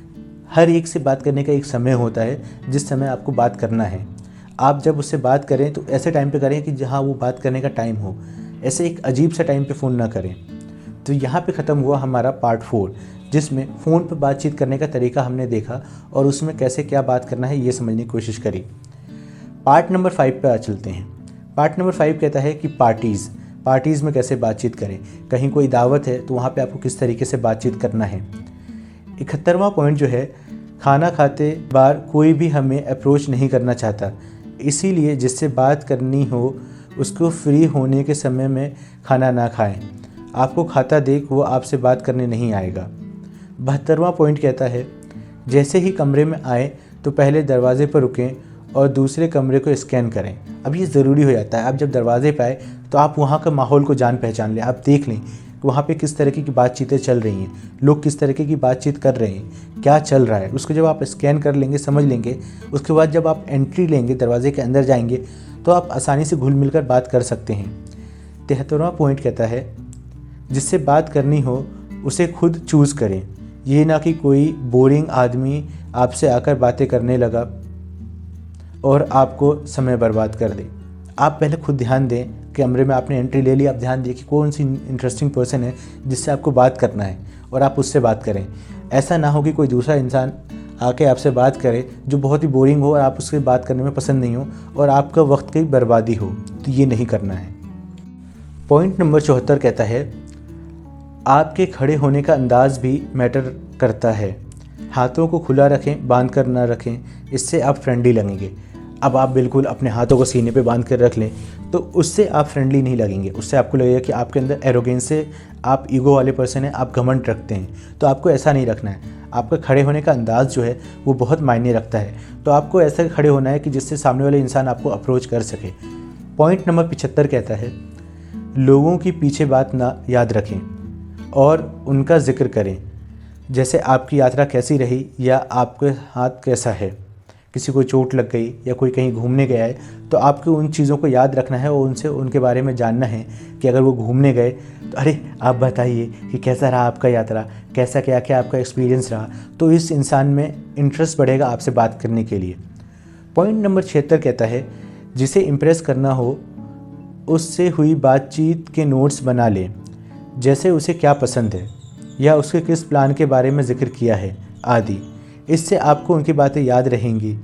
हर एक से बात करने का एक समय होता है जिस समय आपको बात करना है। आप जब उससे बात करें तो ऐसे टाइम पे करें कि जहाँ वो बात करने का टाइम हो, ऐसे एक अजीब सा टाइम पे फ़ोन ना करें। तो यहाँ पे ख़त्म हुआ हमारा पार्ट 4, जिसमें फ़ोन पर बातचीत करने का तरीका हमने देखा और उसमें कैसे क्या बात करना है ये समझने की कोशिश करी। पार्ट नंबर 5 पे आ चलते हैं। पार्ट नंबर 5 कहता है कि पार्टीज़ में कैसे बातचीत करें। कहीं कोई दावत है तो वहाँ पे आपको किस तरीके से बातचीत करना है। 71वां पॉइंट जो है खाना खाते बार कोई भी हमें अप्रोच नहीं करना चाहता, इसीलिए जिससे बात करनी हो उसको फ्री होने के समय में खाना ना खाएं। आपको खाता देख वो आपसे बात करने नहीं आएगा। 72वां पॉइंट कहता है जैसे ही कमरे में आए तो पहले दरवाजे पर रुकें और दूसरे कमरे को स्कैन करें। अब ये ज़रूरी हो जाता है, आप जब दरवाजे पर आए तो आप वहाँ का माहौल को जान पहचान लें, आप देख लें कि वहाँ पे किस तरीके की बातचीतें चल रही हैं, लोग किस तरीके की बातचीत कर रहे हैं, क्या चल रहा है। उसको जब आप स्कैन कर लेंगे, समझ लेंगे, उसके बाद जब आप एंट्री लेंगे, दरवाजे के अंदर जाएंगे, तो आप आसानी से घुल मिलकर बात कर सकते हैं। 73वां पॉइंट कहता है जिससे बात करनी हो उसे खुद चूज़ करें, ये ना कि कोई बोरिंग आदमी आपसे आकर बातें करने लगा और आपको समय बर्बाद कर दे। आप पहले खुद ध्यान दें, कैमरे में आपने एंट्री ले ली, आप ध्यान दें कि कौन सी इंटरेस्टिंग पर्सन है जिससे आपको बात करना है और आप उससे बात करें। ऐसा ना हो कि कोई दूसरा इंसान आके आपसे बात करे जो बहुत ही बोरिंग हो और आप उससे बात करने में पसंद नहीं हो और आपका वक्त की बर्बादी हो, तो ये नहीं करना है। पॉइंट नंबर 74 कहता है आपके खड़े होने का अंदाज़ भी मैटर करता है। हाथों को खुला रखें, बांध कर ना रखें, इससे आप फ्रेंडली लगेंगे। अब आप बिल्कुल अपने हाथों को सीने पे बांध कर रख लें तो उससे आप फ्रेंडली नहीं लगेंगे। उससे आपको लगेगा कि आपके अंदर एरोगेंस है, आप ईगो वाले पर्सन हैं, आप घमंड रखते हैं। तो आपको ऐसा नहीं रखना है। आपका खड़े होने का अंदाज़ जो है वो बहुत मायने रखता है। तो आपको ऐसा खड़े होना है कि जिससे सामने वाले इंसान आपको अप्रोच कर सके। पॉइंट नंबर 75 कहता है, लोगों की पीछे बात ना याद रखें और उनका जिक्र करें। जैसे आपकी यात्रा कैसी रही या आपका हाथ कैसा है, किसी को चोट लग गई या कोई कहीं घूमने गया है, तो आपको उन चीज़ों को याद रखना है और उनसे उनके बारे में जानना है कि अगर वो घूमने गए तो अरे आप बताइए कि कैसा रहा आपका यात्रा, कैसा क्या क्या आपका एक्सपीरियंस रहा। तो इस इंसान में इंटरेस्ट बढ़ेगा आपसे बात करने के लिए। पॉइंट नंबर 76 कहता है, जिसे इम्प्रेस करना हो उससे हुई बातचीत के नोट्स बना लें। जैसे उसे क्या पसंद है या उसके किस प्लान के बारे में जिक्र किया है आदि। इससे आपको उनकी बातें याद रहेंगी।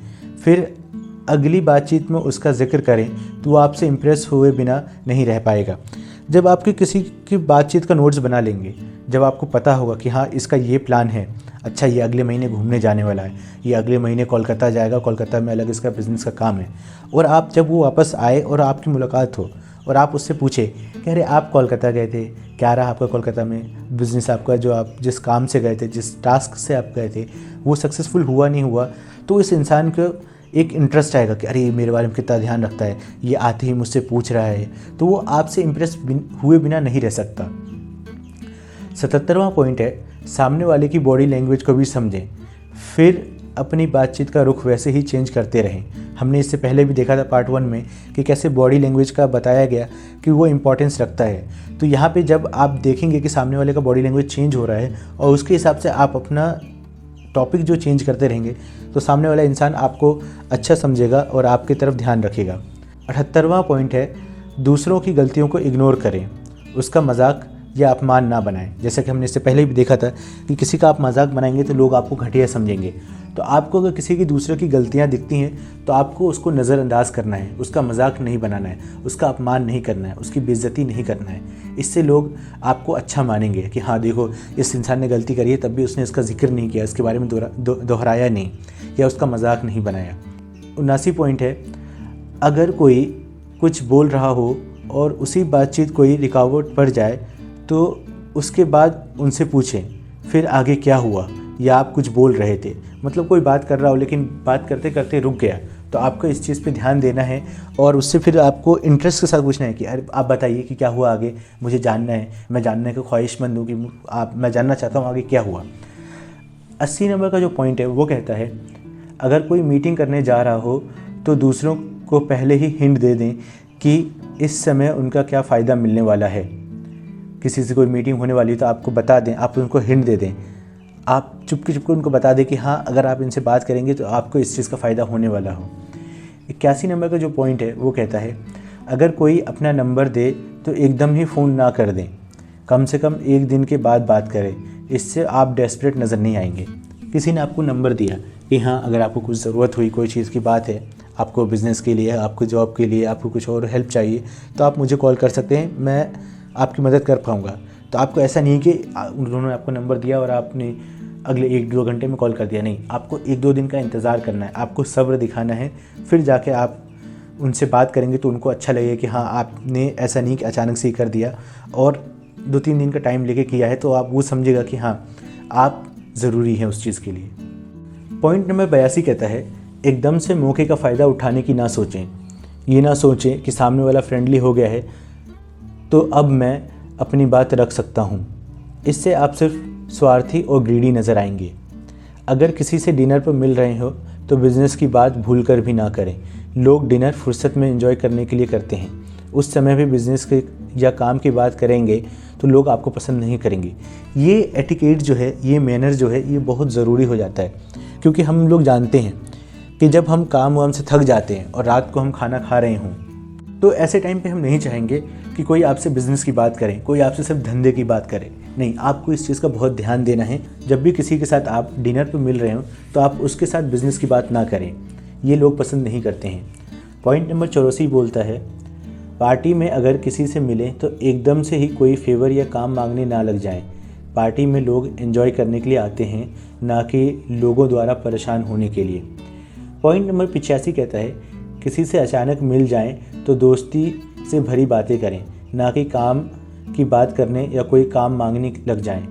फिर अगली बातचीत में उसका जिक्र करें तो वो आपसे इम्प्रेस हुए बिना नहीं रह पाएगा। जब आपकी किसी की बातचीत का नोट्स बना लेंगे, जब आपको पता होगा कि हाँ इसका ये प्लान है, अच्छा ये अगले महीने घूमने जाने वाला है, ये अगले महीने कोलकाता जाएगा, कोलकाता में अलग इसका बिज़नेस का काम है, और आप जब वो वापस आए और आपकी मुलाकात हो और आप उससे पूछे कि अरे आप कोलकाता गए थे, क्या रहा आपका कोलकाता में बिज़नेस, आपका जो आप जिस काम से गए थे, जिस टास्क से आप गए थे वो सक्सेसफुल हुआ नहीं हुआ, तो इस इंसान को एक इंटरेस्ट आएगा कि अरे ये मेरे बारे में कितना ध्यान रखता है, ये आते ही मुझसे पूछ रहा है। तो वो आपसे इम्प्रेस हुए बिना नहीं रह सकता। 77वां पॉइंट है, सामने वाले की बॉडी लैंग्वेज को भी समझें, फिर अपनी बातचीत का रुख वैसे ही चेंज करते रहें। हमने इससे पहले भी देखा था पार्ट 1 में कि कैसे बॉडी लैंग्वेज का बताया गया कि वो इम्पोर्टेंस रखता है। तो यहाँ पे जब आप देखेंगे कि सामने वाले का बॉडी लैंग्वेज चेंज हो रहा है और उसके हिसाब से आप अपना टॉपिक जो चेंज करते रहेंगे तो सामने वाला इंसान आपको अच्छा समझेगा और आपकी तरफ ध्यान रखेगा। 78वां पॉइंट है, दूसरों की गलतियों को इग्नोर करें, उसका मजाक या अपमान ना बनाएं। जैसा कि हमने इससे पहले भी देखा था कि किसी का आप मजाक बनाएंगे तो लोग आपको घटिया समझेंगे। तो आपको अगर किसी की दूसरे की गलतियां दिखती हैं तो आपको उसको नज़रअंदाज करना है, उसका मजाक नहीं बनाना है, उसका अपमान नहीं करना है, उसकी बेइज्जती नहीं करना है। इससे लोग आपको अच्छा मानेंगे कि हाँ देखो इस इंसान ने गलती करी है तब भी उसने इसका जिक्र नहीं किया, इसके बारे में दोहराया नहीं या उसका मजाक नहीं बनाया। 79 पॉइंट है, अगर कोई कुछ बोल रहा हो और उसी बातचीत कोई रुकावट पड़ जाए तो उसके बाद उनसे पूछें फिर आगे क्या हुआ या आप कुछ बोल रहे थे। मतलब कोई बात कर रहा हो लेकिन बात करते करते रुक गया तो आपको इस चीज़ पे ध्यान देना है और उससे फिर आपको इंटरेस्ट के साथ पूछना है कि अरे आप बताइए कि क्या हुआ आगे, मुझे जानना है, मैं जानने का ख्वाहिशमंद हूँ कि मैं जानना चाहता हूँ आगे क्या हुआ। 80 नंबर का जो पॉइंट है वो कहता है, अगर कोई मीटिंग करने जा रहा हो तो दूसरों को पहले ही हिंट दे दें कि इस समय उनका क्या फ़ायदा मिलने वाला है। किसी से कोई मीटिंग होने वाली है तो आपको बता दें, आप उनको हिंट दे दें, आप चुपके चुपके उनको बता दें कि हाँ अगर आप इनसे बात करेंगे तो आपको इस चीज़ का फ़ायदा होने वाला हो। 81 नंबर का जो पॉइंट है वो कहता है, अगर कोई अपना नंबर दे तो एकदम ही फ़ोन ना कर दें, कम से कम 1 दिन के बाद बात करें, इससे आप डेस्परेट नज़र नहीं आएंगे। किसी ने आपको नंबर दिया कि हाँ अगर आपको कुछ ज़रूरत हुई, कोई चीज़ की बात है, आपको बिज़नेस के लिए, आपको जॉब के लिए, आपको कुछ और हेल्प चाहिए तो आप मुझे कॉल कर सकते हैं, मैं आपकी मदद कर पाऊँगा। तो आपको ऐसा नहीं कि उन्होंने आपको नंबर दिया और आपने अगले 1-2 घंटे में कॉल कर दिया, नहीं, आपको 1-2 दिन का इंतज़ार करना है, आपको सब्र दिखाना है, फिर जाके आप उनसे बात करेंगे तो उनको अच्छा लगेगा कि हाँ आपने ऐसा नहीं कि अचानक से ही कर दिया और 2-3 दिन का टाइम लेके किया है, तो आप वो समझेगा कि हाँ आप ज़रूरी हैं उस चीज़ के लिए। पॉइंट नंबर 82 कहता है, एकदम से मौके का फ़ायदा उठाने की ना सोचें। ये ना सोचें कि सामने वाला फ्रेंडली हो गया है तो अब मैं अपनी बात रख सकता हूँ। इससे आप सिर्फ स्वार्थी और ग्रीडी नज़र आएंगे। अगर किसी से डिनर पर मिल रहे हो तो बिज़नेस की बात भूल कर भी ना करें। लोग डिनर फुर्सत में एंजॉय करने के लिए करते हैं, उस समय भी बिज़नेस के या काम की बात करेंगे तो लोग आपको पसंद नहीं करेंगे। ये एटिकेट जो है, ये मैनर जो है, ये बहुत ज़रूरी हो जाता है, क्योंकि हम लोग जानते हैं कि जब हम काम वाम से थक जाते हैं और रात को हम खाना खा रहे हों तो ऐसे टाइम पे हम नहीं चाहेंगे कि कोई आपसे बिज़नेस की बात करे, कोई आपसे सिर्फ धंधे की बात करे। नहीं, आपको इस चीज़ का बहुत ध्यान देना है। जब भी किसी के साथ आप डिनर पर मिल रहे हो तो आप उसके साथ बिज़नेस की बात ना करें, ये लोग पसंद नहीं करते हैं। पॉइंट नंबर 84 बोलता है, पार्टी में अगर किसी से मिलें तो एकदम से ही कोई फेवर या काम मांगने ना लग जाएं। पार्टी में लोग एंजॉय करने के लिए आते हैं, ना कि लोगों द्वारा परेशान होने के लिए। पॉइंट नंबर 85 कहता है, किसी से अचानक मिल जाएं तो दोस्ती से भरी बातें करें, ना कि काम की बात करने या कोई काम मांगने लग जाएं।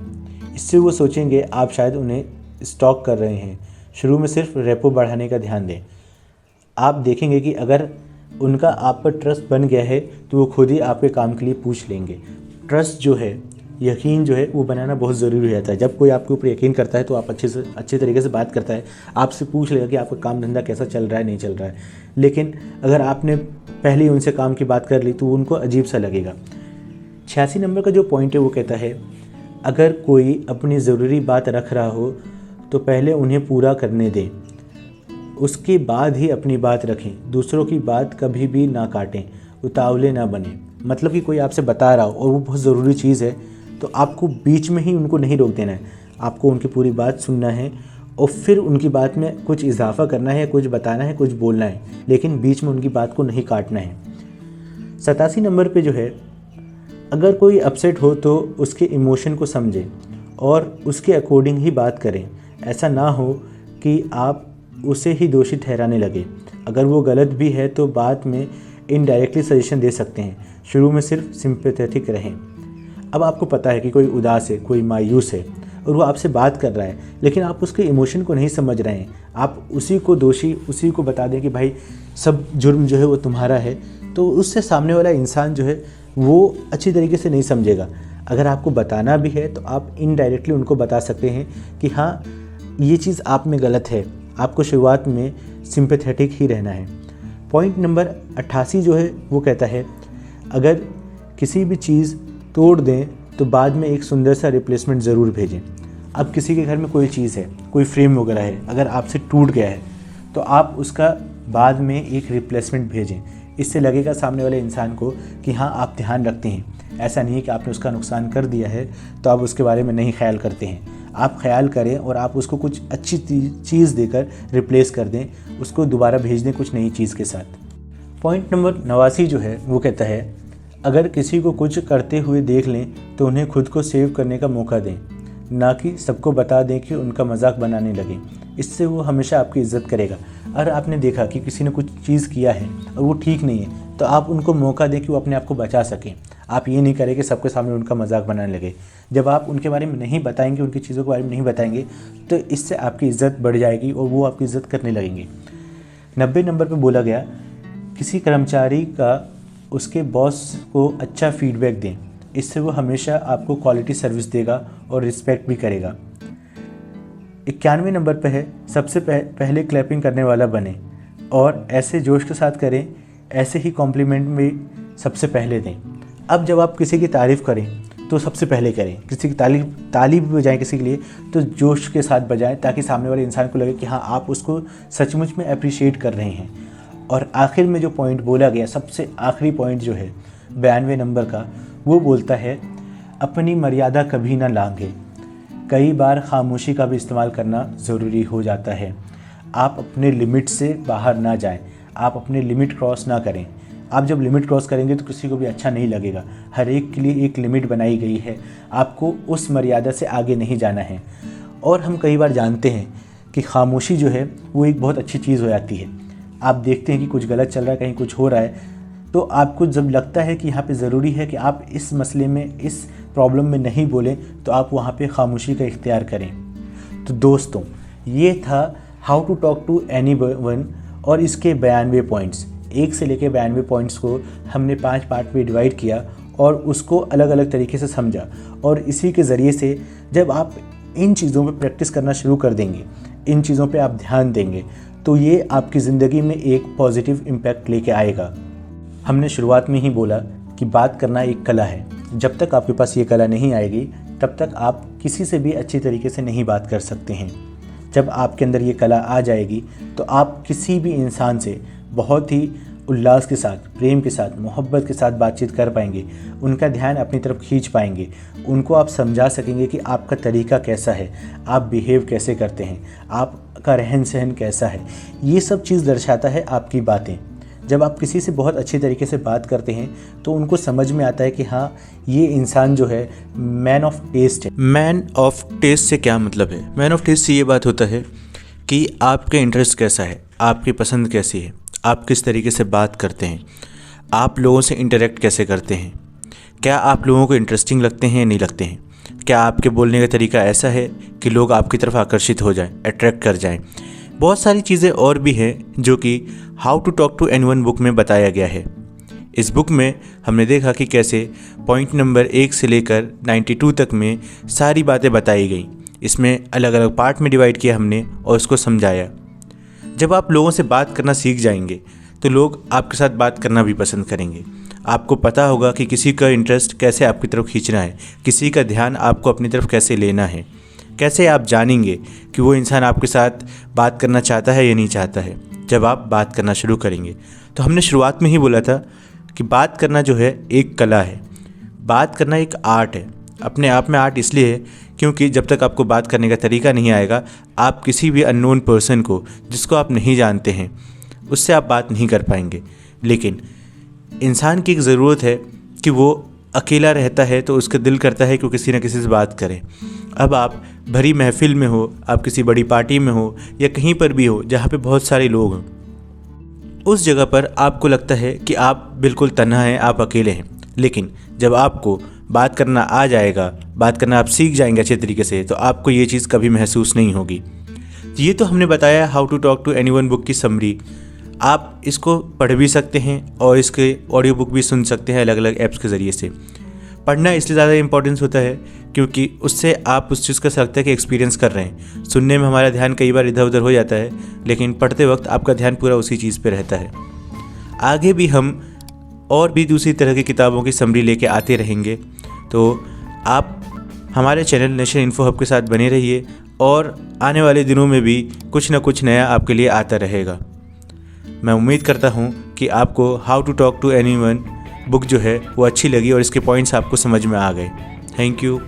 इससे वो सोचेंगे आप शायद उन्हें स्टॉक कर रहे हैं। शुरू में सिर्फ रेपो बढ़ाने का ध्यान दें। आप देखेंगे कि अगर उनका आप पर ट्रस्ट बन गया है तो वो खुद ही आपके काम के लिए पूछ लेंगे। ट्रस्ट जो है, यकीन जो है, वो बनाना बहुत ज़रूरी हो जाता है। जब कोई आपके ऊपर यकीन करता है तो आप अच्छे तरीके से बात करता है, आपसे पूछ लेगा कि आपका काम धंधा कैसा चल रहा है, नहीं चल रहा है। लेकिन अगर आपने पहले ही उनसे काम की बात कर ली तो उनको अजीब सा लगेगा। 86 नंबर का जो पॉइंट है वो कहता है, अगर कोई अपनी ज़रूरी बात रख रहा हो तो पहले उन्हें पूरा करने दें, उसके बाद ही अपनी बात रखें। दूसरों की बात कभी भी ना काटें, उतावले ना बने। मतलब कि कोई आपसे बता रहा हो और वो बहुत ज़रूरी चीज़ है तो आपको बीच में ही उनको नहीं रोक देना है। आपको उनकी पूरी बात सुनना है और फिर उनकी बात में कुछ इजाफा करना है, कुछ बताना है, कुछ बोलना है, लेकिन बीच में उनकी बात को नहीं काटना है। 87 नंबर पे जो है, अगर कोई अपसेट हो तो उसके इमोशन को समझें और उसके अकॉर्डिंग ही बात करें। ऐसा ना हो कि आप उसे ही दोषी ठहराने लगे। अगर वो गलत भी है तो बाद में इनडायरेक्टली सजेशन दे सकते हैं। शुरू में सिर्फ सिंपैथेटिक रहें। अब आपको पता है कि कोई उदास है, कोई मायूस है और वो आपसे बात कर रहा है, लेकिन आप उसके इमोशन को नहीं समझ रहे हैं। आप उसी को दोषी, उसी को बता दें कि भाई सब जुर्म जो है वो तुम्हारा है, तो उससे सामने वाला इंसान जो है वो अच्छी तरीके से नहीं समझेगा। अगर आपको बताना भी है तो आप इनडायरेक्टली उनको बता सकते हैं कि हाँ, ये चीज़ आप में गलत है। आपको शुरुआत में सिंपैथेटिक ही रहना है। पॉइंट नंबर 88 जो है वो कहता है, अगर किसी भी चीज़ तोड़ दें तो बाद में एक सुंदर सा रिप्लेसमेंट ज़रूर भेजें। अब किसी के घर में कोई चीज़ है, कोई फ्रेम वगैरह है, अगर आपसे टूट गया है तो आप उसका बाद में एक रिप्लेसमेंट भेजें। इससे लगेगा सामने वाले इंसान को कि हाँ, आप ध्यान रखते हैं। ऐसा नहीं है कि आपने उसका नुकसान कर दिया है तो आप उसके बारे में नहीं ख्याल करते हैं। आप ख्याल करें और आप उसको कुछ अच्छी चीज़ देकर रिप्लेस कर दें, उसको दोबारा भेज दें कुछ नई चीज़ के साथ। पॉइंट नंबर 89 जो है वो कहता है, अगर किसी को कुछ करते हुए देख लें तो उन्हें खुद को सेव करने का मौका दें, ना कि सबको बता दें कि उनका मजाक बनाने लगें। इससे वो हमेशा आपकी इज़्ज़त करेगा। अगर आपने देखा कि किसी ने कुछ चीज़ किया है और वो ठीक नहीं है तो आप उनको मौका दें कि वो अपने आप को बचा सकें। आप ये नहीं करें कि सबके सामने उनका मजाक बनाने लगे। जब आप उनके बारे में नहीं बताएंगे, उनकी चीज़ों के बारे में नहीं बताएंगे, तो इससे आपकी इज़्ज़त बढ़ जाएगी और वो आपकी इज़्ज़त करने लगेंगे। 90 नंबर पे बोला गया, किसी कर्मचारी का उसके बॉस को अच्छा फीडबैक दें। इससे वो हमेशा आपको क्वालिटी सर्विस देगा और रिस्पेक्ट भी करेगा। 91 नंबर पे है, सबसे पहले क्लैपिंग करने वाला बने और ऐसे जोश के साथ करें, ऐसे ही कॉम्प्लीमेंट भी सबसे पहले दें। अब जब आप किसी की तारीफ़ करें तो सबसे पहले करें। किसी की ताली भी बजाएं किसी के लिए तो जोश के साथ बजाएं, ताकि सामने वाले इंसान को लगे कि हाँ, आप उसको सचमुच में अप्रिशिएट कर रहे हैं। और आखिर में जो पॉइंट बोला गया, सबसे आखिरी पॉइंट जो है 92 नंबर का, वो बोलता है, अपनी मर्यादा कभी ना लांघें। कई बार खामोशी का भी इस्तेमाल करना ज़रूरी हो जाता है। आप अपने लिमिट से बाहर ना जाएं, आप अपने लिमिट क्रॉस ना करें। आप जब लिमिट क्रॉस करेंगे तो किसी को भी अच्छा नहीं लगेगा। हर एक के लिए एक लिमिट बनाई गई है, आपको उस मर्यादा से आगे नहीं जाना है। और हम कई बार जानते हैं कि खामोशी जो है वो एक बहुत अच्छी चीज़ हो जाती है। आप देखते हैं कि कुछ गलत चल रहा है, कहीं कुछ हो रहा है, तो आपको जब लगता है कि यहाँ पे ज़रूरी है कि आप इस मसले में, इस प्रॉब्लम में नहीं बोलें, तो आप वहाँ पे खामोशी का इख्तियार करें। तो दोस्तों, ये था how to talk to anyone और इसके 92 पॉइंट्स। 1 से लेकर 92 पॉइंट्स को हमने 5 पार्ट में डिवाइड किया और उसको अलग अलग तरीके से समझा। और इसी के ज़रिए से जब आप इन चीज़ों पे प्रैक्टिस करना शुरू कर देंगे, इन चीज़ों पे आप ध्यान देंगे, तो ये आपकी ज़िंदगी में एक पॉजिटिव इम्पैक्ट लेके आएगा। हमने शुरुआत में ही बोला कि बात करना एक कला है। जब तक आपके पास ये कला नहीं आएगी तब तक आप किसी से भी अच्छी तरीके से नहीं बात कर सकते हैं। जब आपके अंदर ये कला आ जाएगी तो आप किसी भी इंसान से बहुत ही उल्लास के साथ, प्रेम के साथ, मोहब्बत के साथ बातचीत कर पाएंगे। उनका ध्यान अपनी तरफ खींच पाएंगे। उनको आप समझा सकेंगे कि आपका तरीका कैसा है, आप बिहेव कैसे करते हैं, आपका रहन सहन कैसा है। ये सब चीज़ दर्शाता है आपकी बातें। जब आप किसी से बहुत अच्छे तरीके से बात करते हैं तो उनको समझ में आता है कि हाँ, ये इंसान जो है मैन ऑफ टेस्ट है। मैन ऑफ टेस्ट से क्या मतलब है? मैन ऑफ टेस्ट से ये बात होता है कि आपका इंटरेस्ट कैसा है, आपकी पसंद कैसी है, आप किस तरीके से बात करते हैं, आप लोगों से इंटरेक्ट कैसे करते हैं, क्या आप लोगों को इंटरेस्टिंग लगते हैं या नहीं लगते हैं, क्या आपके बोलने का तरीका ऐसा है कि लोग आपकी तरफ आकर्षित हो जाएं, अट्रैक्ट कर जाएं। बहुत सारी चीज़ें और भी हैं जो कि how to talk to anyone book में बताया गया है। इस बुक में हमने देखा कि कैसे पॉइंट नंबर 1 से लेकर 92 तक में सारी बातें बताई गई। इसमें अलग अलग पार्ट में डिवाइड किया हमने और उसको समझाया। जब आप लोगों से बात करना सीख जाएंगे तो लोग आपके साथ बात करना भी पसंद करेंगे। आपको पता होगा कि किसी का इंटरेस्ट कैसे आपकी तरफ खींचना है, किसी का ध्यान आपको अपनी तरफ कैसे लेना है। कैसे आप जानेंगे कि वो इंसान आपके साथ बात करना चाहता है या नहीं चाहता है? जब आप बात करना शुरू करेंगे। तो हमने शुरुआत में ही बोला था कि बात करना जो है एक कला है, बात करना एक आर्ट है। अपने आप में आर्ट इसलिए है क्योंकि जब तक आपको बात करने का तरीका नहीं आएगा, आप किसी भी अननोन पर्सन को, जिसको आप नहीं जानते हैं, उससे आप बात नहीं कर पाएंगे। लेकिन इंसान की एक ज़रूरत है कि वो अकेला रहता है तो उसका दिल करता है कि वो किसी न किसी से बात करे। अब आप भरी महफिल में हो, आप किसी बड़ी पार्टी में हो या कहीं पर भी हो जहाँ पे बहुत सारे लोग हों, उस जगह पर आपको लगता है कि आप बिल्कुल तन्हा हैं, आप अकेले हैं। लेकिन जब आपको बात करना आ जाएगा, बात करना आप सीख जाएंगे अच्छे तरीके से, तो आपको ये चीज़ कभी महसूस नहीं होगी। ये तो हमने बताया how to talk to anyone book की समरी। आप इसको पढ़ भी सकते हैं और इसके ऑडियो बुक भी सुन सकते हैं अलग अलग ऐप्स के ज़रिए से। पढ़ना इसलिए ज़्यादा इंपॉर्टेंस होता है क्योंकि उससे आप उस चीज़ का सकते हैं कि एक्सपीरियंस कर रहे हैं। सुनने में हमारा ध्यान कई बार इधर उधर हो जाता है, लेकिन पढ़ते वक्त आपका ध्यान पूरा उसी चीज़ पे रहता है। आगे भी हम और भी दूसरी तरह की किताबों की समरी लेके आते रहेंगे। तो आप हमारे चैनल नेशन इन्फो हब के साथ बने रहिए और आने वाले दिनों में भी कुछ ना कुछ नया आपके लिए आता रहेगा। मैं उम्मीद करता हूँ कि आपको how to talk to anyone book जो है वो अच्छी लगी और इसके पॉइंट्स आपको समझ में आ गए। Thank you.